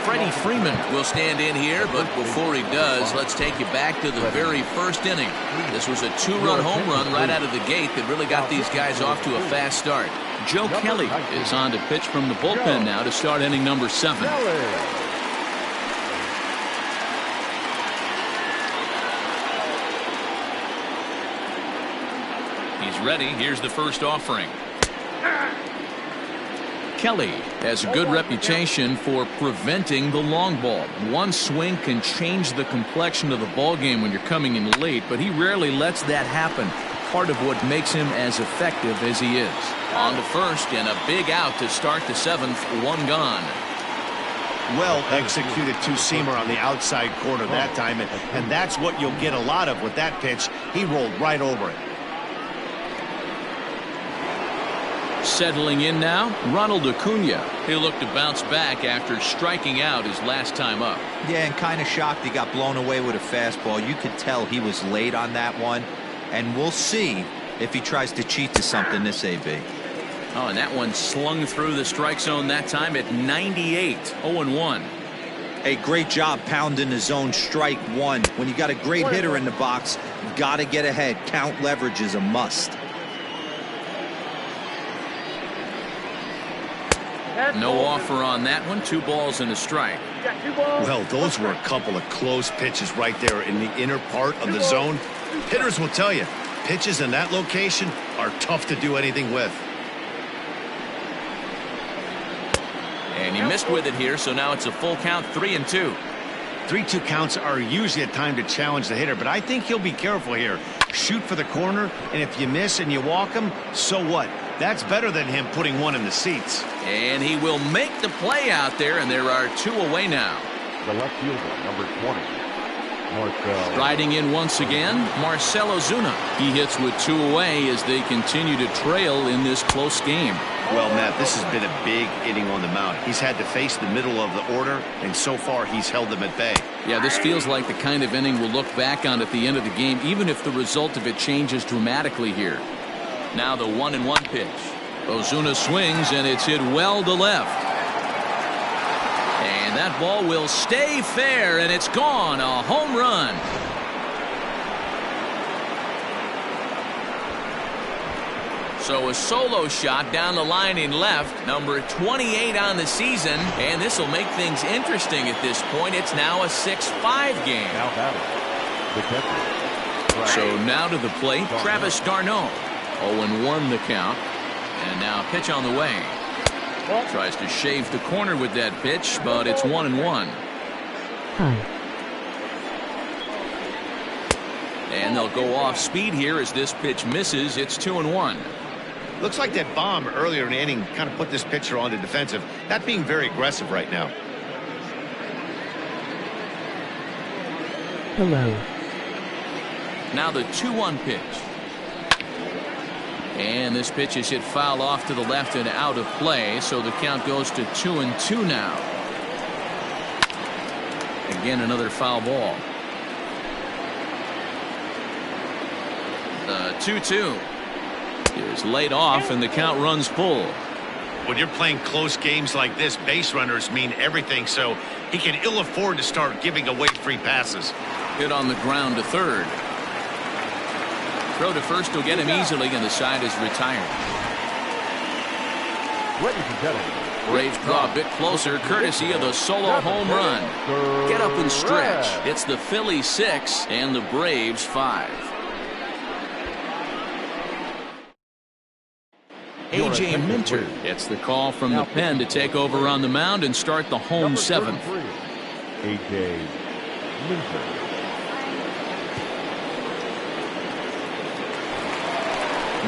Freddie Freeman will stand in here, but before he does, let's take you back to the very first inning. This was a 2-run home run right out of the gate that really got these guys off to a fast start. Joe Kelly is on to pitch from the bullpen now to start inning number 7. He's ready. Here's the first offering. Kelly has a good reputation for preventing the long ball. One swing can change the complexion of the ball game when you're coming in late, but he rarely lets that happen. Part of what makes him as effective as he is. On to first and a big out to start the 7th. One gone. Well executed two-seamer on the outside corner that time, and that's what you'll get a lot of with that pitch. He rolled right over it. Settling in now, Ronald Acuna. He'll look to bounce back after striking out his last time up. Yeah, and kind of shocked he got blown away with a fastball. You could tell he was late on that one, and we'll see if he tries to cheat to something this AB. Oh, and that one slung through the strike zone that time at 98. 0-1. A great job pounding the zone. Strike one. When you got a great hitter in the box, you got to get ahead. Count leverage is a must. No offer on that one. 2 balls and a strike. Well, those were a couple of close pitches right there in the inner part of the zone. Hitters will tell you, pitches in that location are tough to do anything with. And he missed with it here, so now it's a full count, 3-2. 3-2 counts are usually a time to challenge the hitter, but I think he'll be careful here. Shoot for the corner, and if you miss and you walk him, so what? That's better than him putting one in the seats. And he will make the play out there, and there are 2 away now. The left fielder, number 20, Marcell. Riding in once again, Marcell Ozuna. He hits with 2 away as they continue to trail in this close game. Well, Matt, this has been a big inning on the mound. He's had to face the middle of the order, and so far he's held them at bay. Yeah, this feels like the kind of inning we'll look back on at the end of the game, even if the result of it changes dramatically here. Now the 1-1 pitch. Ozuna swings, and it's hit well to left. And that ball will stay fair, and it's gone. A home run. So a solo shot down the line in left, number 28 on the season, and this will make things interesting at this point. It's now a 6-5 game. Now batting, the catcher. So now to the plate, Travis d'Arnaud. 0-1 the count, and now pitch on the way. Tries to shave the corner with that pitch, but it's 1-1. And they'll go off speed here as this pitch misses. It's 2-1. Looks like that bomb earlier in the inning kind of put this pitcher on the defensive. Not being very aggressive right now. Hello. Now the 2-1 pitch. And this pitch is hit foul off to the left and out of play, so the count goes to 2-2 now. Again, another foul ball. The 2-2 is laid off, and the count runs full. When you're playing close games like this, base runners mean everything, so he can ill afford to start giving away free passes. Hit on the ground to third. Throw to first will get him easily, and the side is retired. Ladies and gentlemen, Braves draw a bit closer, courtesy of the solo home run. Get up and stretch. It's the Phillies 6 and the Braves 5. A.J. Minter gets the call from the pen to take over on the mound and start the home 7th. A.J. Minter.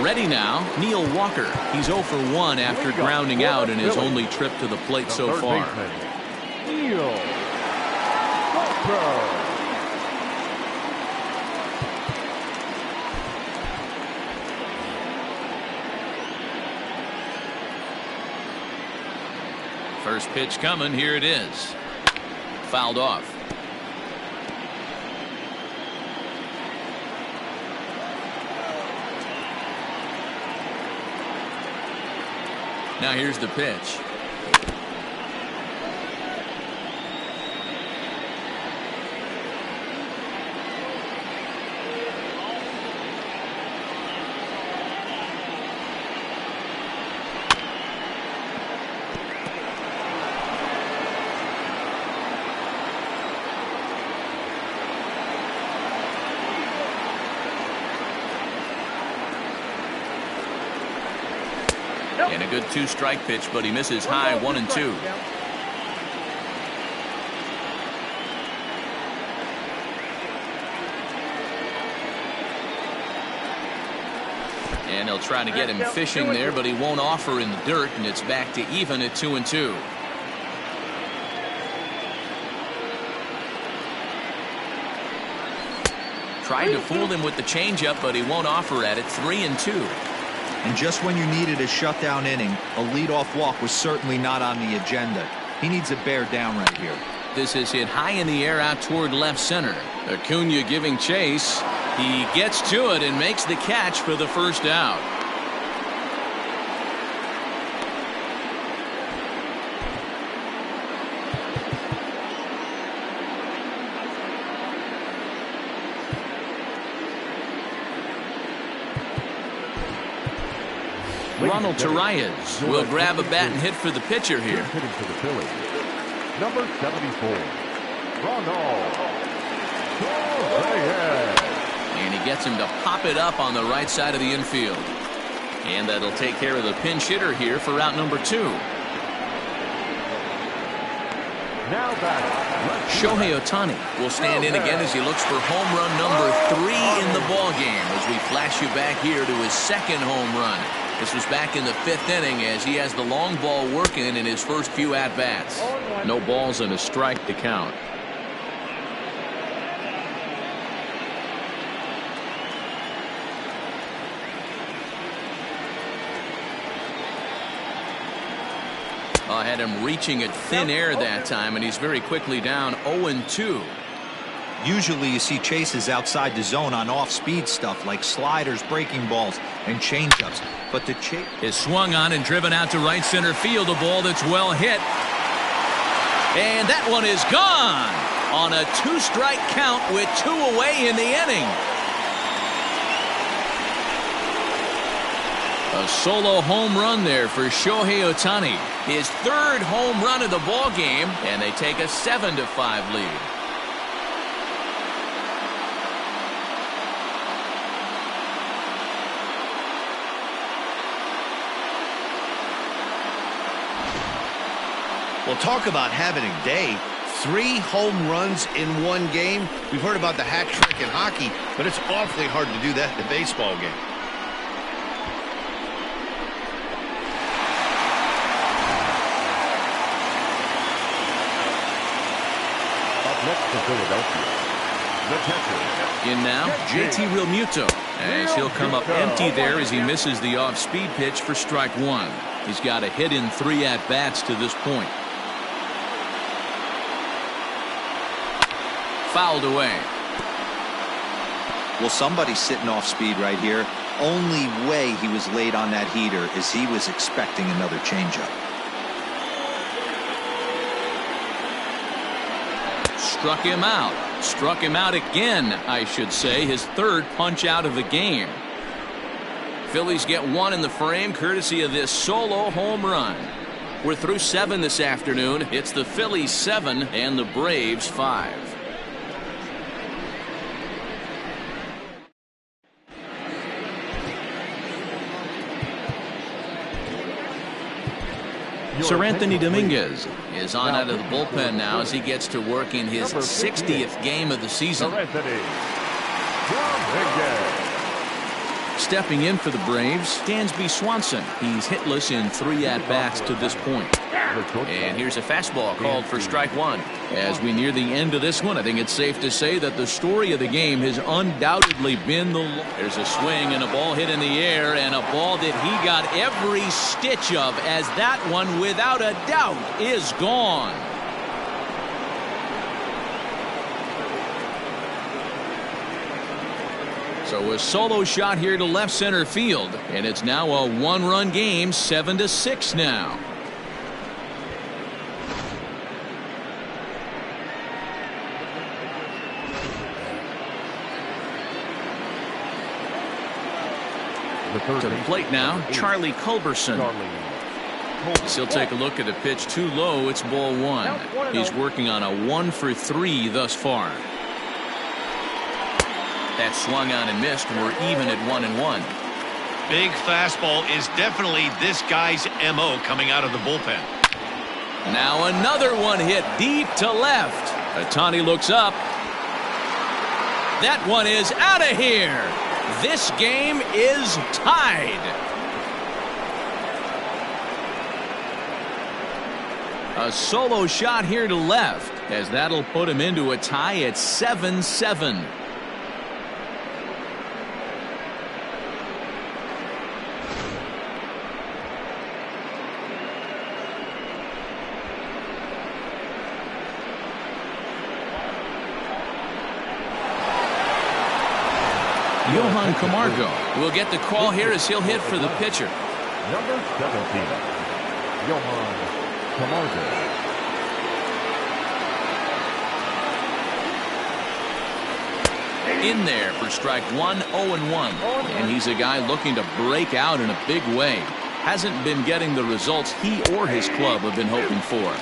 Ready now, Neil Walker. He's 0 for 1 after grounding out in his only trip to the plate so far. Neil Walker. First pitch coming. Here it is. Fouled off. Now here's the pitch. And a good two-strike pitch, but he misses high 1-2. And he'll try to get him fishing there, but he won't offer in the dirt, and it's back to even at 2-2. Tried to fool him with the changeup, but he won't offer at it. 3-2. And just when you needed a shutdown inning, a leadoff walk was certainly not on the agenda. He needs a bear down right here. This is hit high in the air out toward left center. Acuna giving chase. He gets to it and makes the catch for the first out. Ronald Torreyes will grab a bat and hit for the pitcher here. Hitting for the Phillies, number 74, Ronald Torreyes. And he gets him to pop it up on the right side of the infield. And that'll take care of the pinch hitter here for out number 2. Now back, Shohei Ohtani will stand in again as he looks for home run number 3 in the ball game as we flash you back here to his second home run. This was back in the 5th inning as he has the long ball working in his first few at-bats. No balls and a strike to count. I had him reaching at thin air that time, and he's very quickly down 0-2. Usually you see chases outside the zone on off-speed stuff like sliders, breaking balls, and changeups. But the chase is swung on and driven out to right center field. A ball that's well hit. And that one is gone on a 2-strike count with 2 away in the inning. A solo home run there for Shohei Ohtani. His 3rd home run of the ball game, and they take a 7-5 lead. Well, talk about having a day. 3 home runs in one game. We've heard about the hat trick in hockey, but it's awfully hard to do that in a baseball game. Up next for Philadelphia, the catcher. In now, JT Realmuto, as he'll come up empty there as he misses the off-speed pitch for strike 1. He's got a hit in 3 at-bats to this point. Fouled away. Well, somebody's sitting off speed right here. Only way he was late on that heater is he was expecting another changeup. Struck him out. Struck him out again, I should say. His 3rd punch out of the game. Phillies get 1 in the frame courtesy of this solo home run. We're through 7 this afternoon. It's the Phillies 7 and the Braves 5. Sir Anthony Dominguez is on out of the bullpen now as he gets to work in his 60th game of the season. Stepping in for the Braves, Dansby Swanson. He's hitless in 3 at-bats to this point. And here's a fastball called for strike 1. As we near the end of this one, I think it's safe to say that the story of the game has undoubtedly been there's a swing and a ball hit in the air, and a ball that he got every stitch of, as that one without a doubt is gone. So a solo shot here to left center field, and it's now a 1-run game, 7-6 now. To the plate now, Charlie Culberson. As he'll take a look at a pitch too low. It's ball 1. He's working on a 1 for 3 thus far. That swung on and missed. We're even at 1-1. Big fastball is definitely this guy's MO coming out of the bullpen. Now another one hit deep to left. Ohtani looks up. That one is out of here. This game is tied. A solo shot here to left, as that'll put him into a tie at 7-7. Johan Camargo will get the call here as he'll hit for the pitcher. Number 17, Johan Camargo. In there for strike one, 0-1. And he's a guy looking to break out in a big way. Hasn't been getting the results he or his club have been hoping for.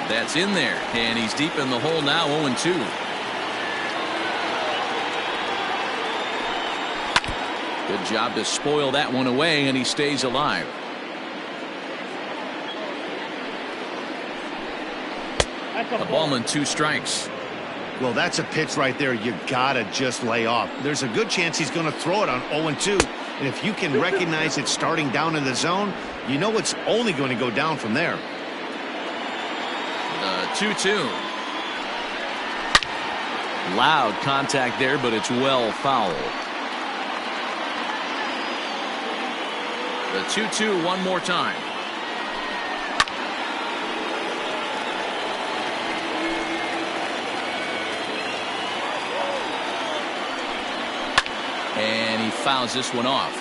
That's in there, and he's deep in the hole now, 0-2. Good job to spoil that one away, and he stays alive. A ball and 2 strikes. Well, that's a pitch right there you gotta just lay off. There's a good chance he's going to throw it on 0-2. And if you can recognize it starting down in the zone, you know it's only going to go down from there. The 2-2. Loud contact there, but it's well fouled. The 2-2 one more time. And he fouls this one off.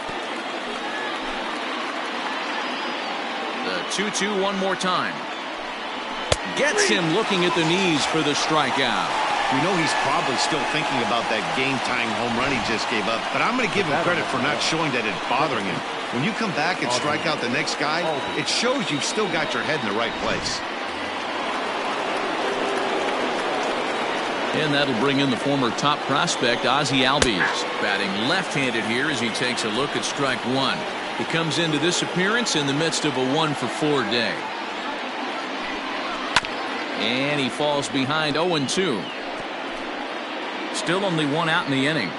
The 2-2 one more time. Gets him looking at the knees for the strikeout. We know he's probably still thinking about that game-tying home run he just gave up, but I'm going to give him credit for not showing that it's bothering him. When you come back and strike out the next guy, it shows you've still got your head in the right place. And that'll bring in the former top prospect, Ozzie Albies, batting left-handed here as he takes a look at strike one. He comes into this appearance in the midst of a 1-for-4 day. And he falls behind 0-2. Still only one out in the inning.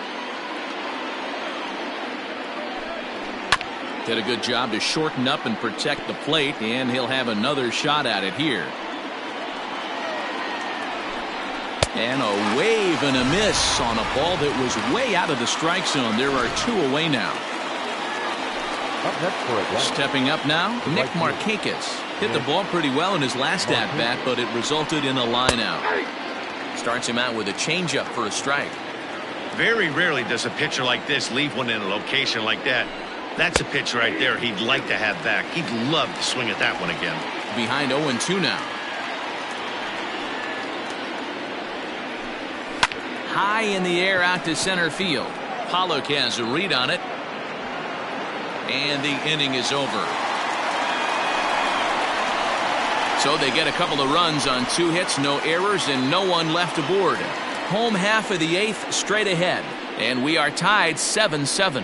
Did a good job to shorten up and protect the plate, and he'll have another shot at it here. And a wave and a miss on a ball that was way out of the strike zone. There are 2 away now. Stepping up now, Nick Markakis. Hit the ball pretty well in his last at-bat, but it resulted in a line out. Starts him out with a changeup for a strike. Very rarely does a pitcher like this leave one in a location like that. That's a pitch right there he'd like to have back. He'd love to swing at that one again. Behind 0-2 now. High in the air out to center field. Pollock has a read on it. And the inning is over. So they get a couple of runs on 2 hits, no errors, and no one left aboard. Home half of the 8th straight ahead. And we are tied 7-7.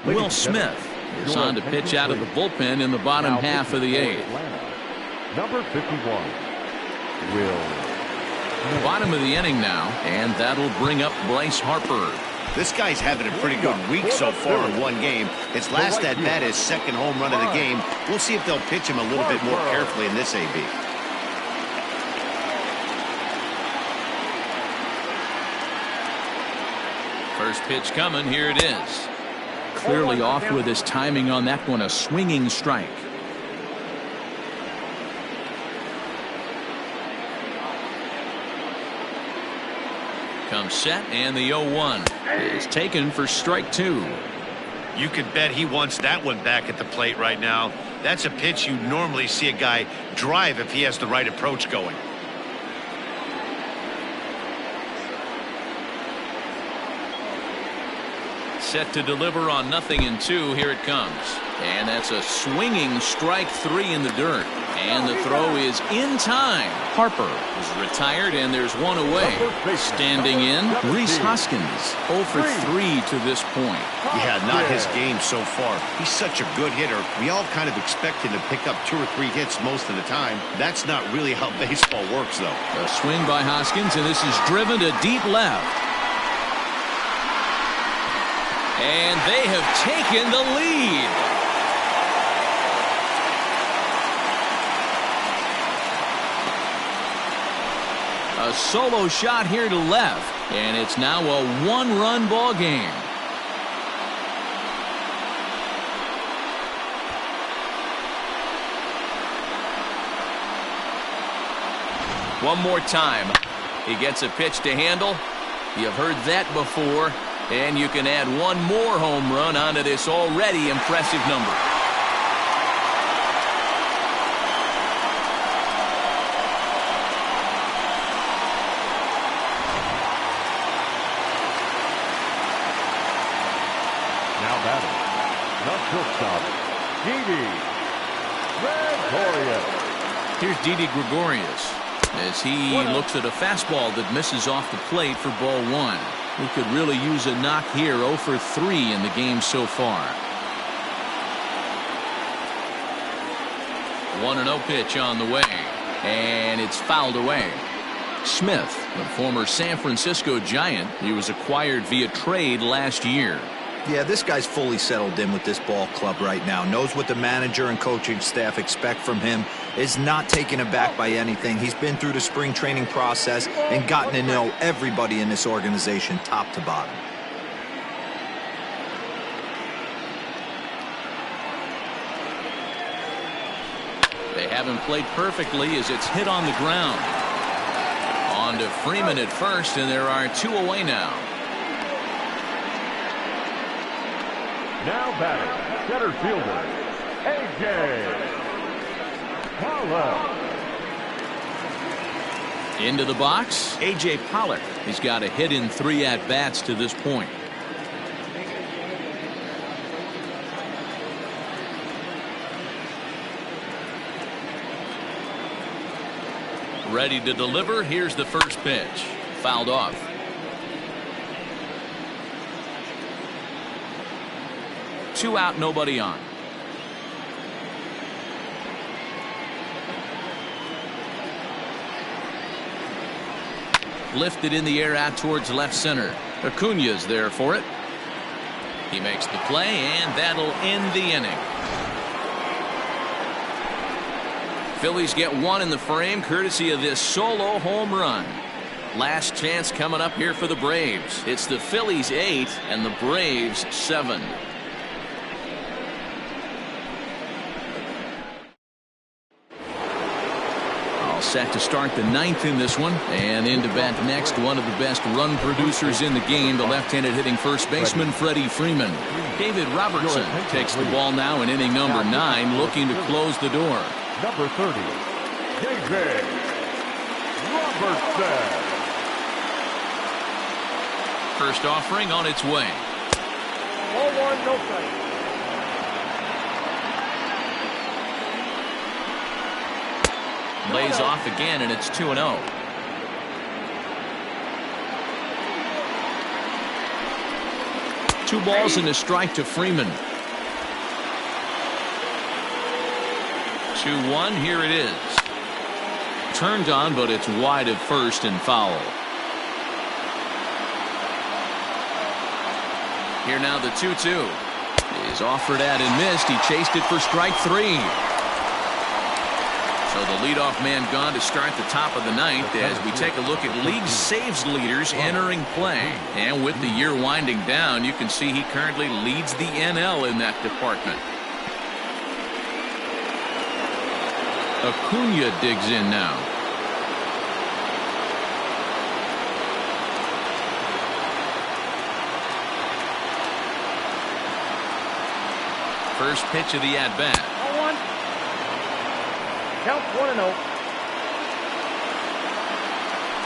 Will Smith is on to pitch out of the bullpen in the bottom half of the 8th. Number 51, Will. Bottom of the inning now, and that'll bring up Bryce Harper. This guy's having a pretty good week so far in one game. His last at-bat is second home run of the game. We'll see if they'll pitch him a little bit more carefully in this AB. First pitch coming. Here it is. Clearly off with his timing on that one. A swinging strike. Comes set, and the 0-1 is taken for strike 2. You could bet he wants that one back at the plate right now. That's a pitch you normally see a guy drive if he has the right approach going. Set to deliver on 0-2. Here it comes. And that's a swinging strike 3 in the dirt. And the throw is in time. Harper is retired, and there's one away. Standing in, Rhys Hoskins, 0 for 3 to this point. Yeah, not his game so far. He's such a good hitter. We all kind of expect him to pick up 2 or 3 hits most of the time. That's not really how baseball works, though. A swing by Hoskins, and this is driven to deep left. And they have taken the lead. A solo shot here to left, and it's now a 1-run ball game. One more time. He gets a pitch to handle. You've heard that before, and you can add one more home run onto this already impressive number. Shortstop, Didi Gregorius. Here's Didi Gregorius as he looks at a fastball that misses off the plate for ball 1. He could really use a knock here. 0 for 3 in the game so far. 1-0 pitch on the way, and it's fouled away. Smith, the former San Francisco Giant, he was acquired via trade last year. Yeah, this guy's fully settled in with this ball club right now. Knows what the manager and coaching staff expect from him. Is not taken aback by anything. He's been through the spring training process and gotten to know everybody in this organization top to bottom. They haven't played perfectly as it's hit on the ground. On to Freeman at first, and there are 2 away now. Now batting, center fielder, A.J. Pollock. Into the box, A.J. Pollock. He's got a hit in 3 at-bats to this point. Ready to deliver. Here's the first pitch. Fouled off. Two out, nobody on. Lifted in the air out towards left center. Acuna's there for it. He makes the play, and that'll end the inning. Phillies get 1 in the frame courtesy of this solo home run. Last chance coming up here for the Braves. It's the Phillies 8 and the Braves 7. Set to start the 9th in this one, and in to bat next, one of the best run producers in the game, the left-handed hitting first baseman Freddie Freeman. David Robertson takes the ball now in inning number 9, looking to close the door. Number 30, David Robertson. First offering on its way. Ball 1, no strike. Lays off again, and it's 2-0. Two balls and a strike to Freeman. 2-1, here it is. Turned on, but it's wide of first and foul. Here now the 2-2. He's offered at and missed. He chased it for strike 3. So the leadoff man gone to start the top of the 9th as we take a look at league saves leaders entering play. And with the year winding down, you can see he currently leads the NL in that department. Acuna digs in now. First pitch of the at-bat. Count 1-0.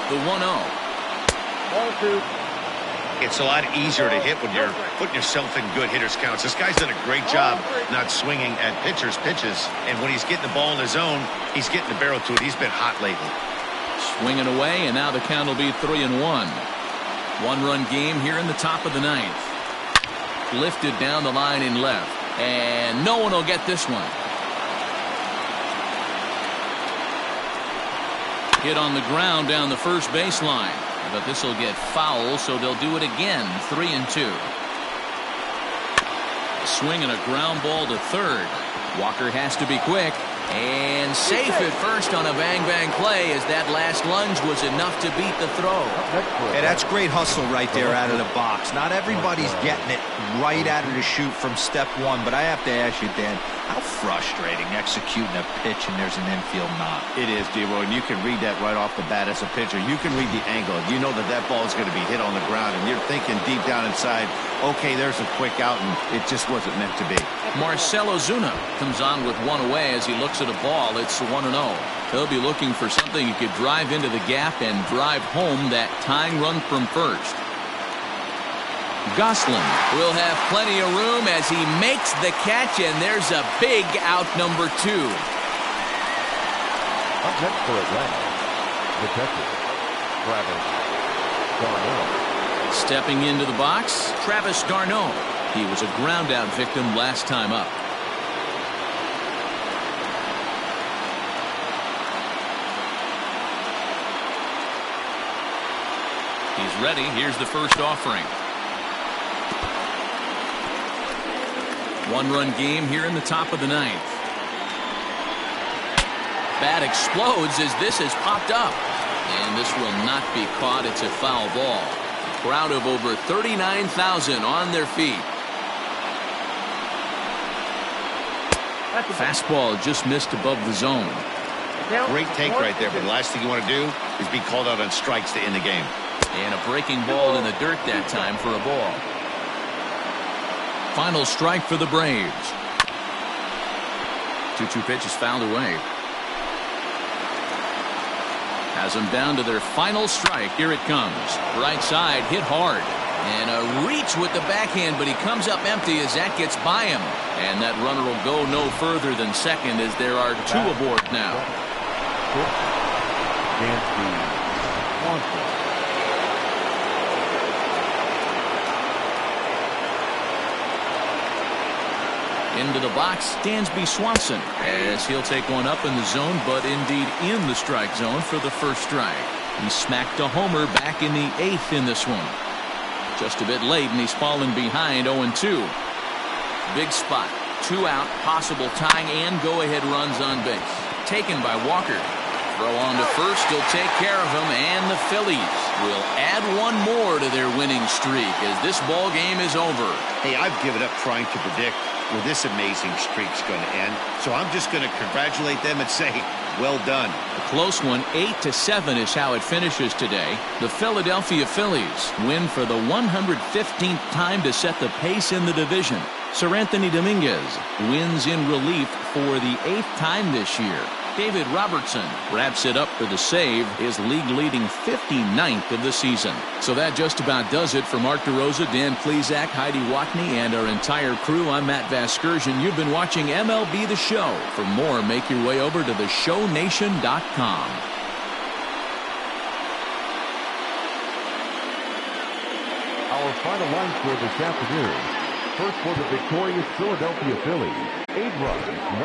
The 1-0. Ball 2. It's a lot easier to hit when you're putting yourself in good hitter's counts. This guy's done a great job not swinging at pitchers' pitches. And when he's getting the ball in his zone, he's getting the barrel to it. He's been hot lately. Swinging away, and now the count will be 3-1. One-run game here in the top of the ninth. Lifted down the line in left. And no one will get this one. Hit on the ground down the first baseline. But this will get foul, so they'll do it again. 3-2. Swing and a ground ball to third. Walker has to be quick. And safe at first on a bang-bang play, as that last lunge was enough to beat the throw. Hey, that's great hustle right there out of the box. Not everybody's getting it right out of the chute from step one, but I have to ask you, Dan, how frustrating executing a pitch and there's an infield knock. It is, D-Roy, and you can read that right off the bat as a pitcher. You can read the angle. You know that that ball is going to be hit on the ground, and you're thinking deep down inside, okay, there's a quick out, and it just wasn't meant to be. Marcell Ozuna comes on with one away as he looks at a ball. It's 1-0. He'll be looking for something he could drive into the gap and drive home that tying run from first. Gosselin will have plenty of room as he makes the catch, and there's a big out, number 2. Up next for Atlanta, the catcher, Travis d'Arnaud. Stepping into the box, Travis d'Arnaud. He was a ground out victim last time up. He's ready. Here's the first offering. One-run game here in the top of the ninth. Bat explodes as this has popped up. And this will not be caught. It's a foul ball. A crowd of over 39,000 on their feet. Fastball just missed above the zone. Great take right there, but the last thing you want to do is be called out on strikes to end the game. And a breaking ball in the dirt that time for a ball. Final strike for the Braves. 2-2 pitch is fouled away. Has them down to their final strike. Here it comes. Right side, hit hard. And a reach with the backhand, but he comes up empty as that gets by him. And that runner will go no further than second, as there are 2 aboard now. Into the box, Dansby Swanson, as he'll take one up in the zone, but indeed in the strike zone for the first strike. He smacked a homer back in the 8th in this one. Just a bit late, and he's fallen behind 0-2. Big spot, 2 out, possible tying and go-ahead runs on base. Taken by Walker. Throw on to first, he'll take care of him, and the Phillies will add one more to their winning streak as this ball game is over. Hey, I've given up trying to predict where this amazing streak's going to end, so I'm just going to congratulate them and say, well done. A close one, 8-7 is how it finishes today. The Philadelphia Phillies win for the 115th time to set the pace in the division. Sir Anthony Dominguez wins in relief for the 8th time this year. David Robertson wraps it up for the save, his league-leading 59th of the season. So that just about does it for Mark DeRosa, Dan Plesac, Heidi Watney, and our entire crew. I'm Matt Vasgersian. You've been watching MLB The Show. For more, make your way over to theshownation.com. Our final line score this afternoon. First for the victorious Philadelphia Phillies, 8 runs.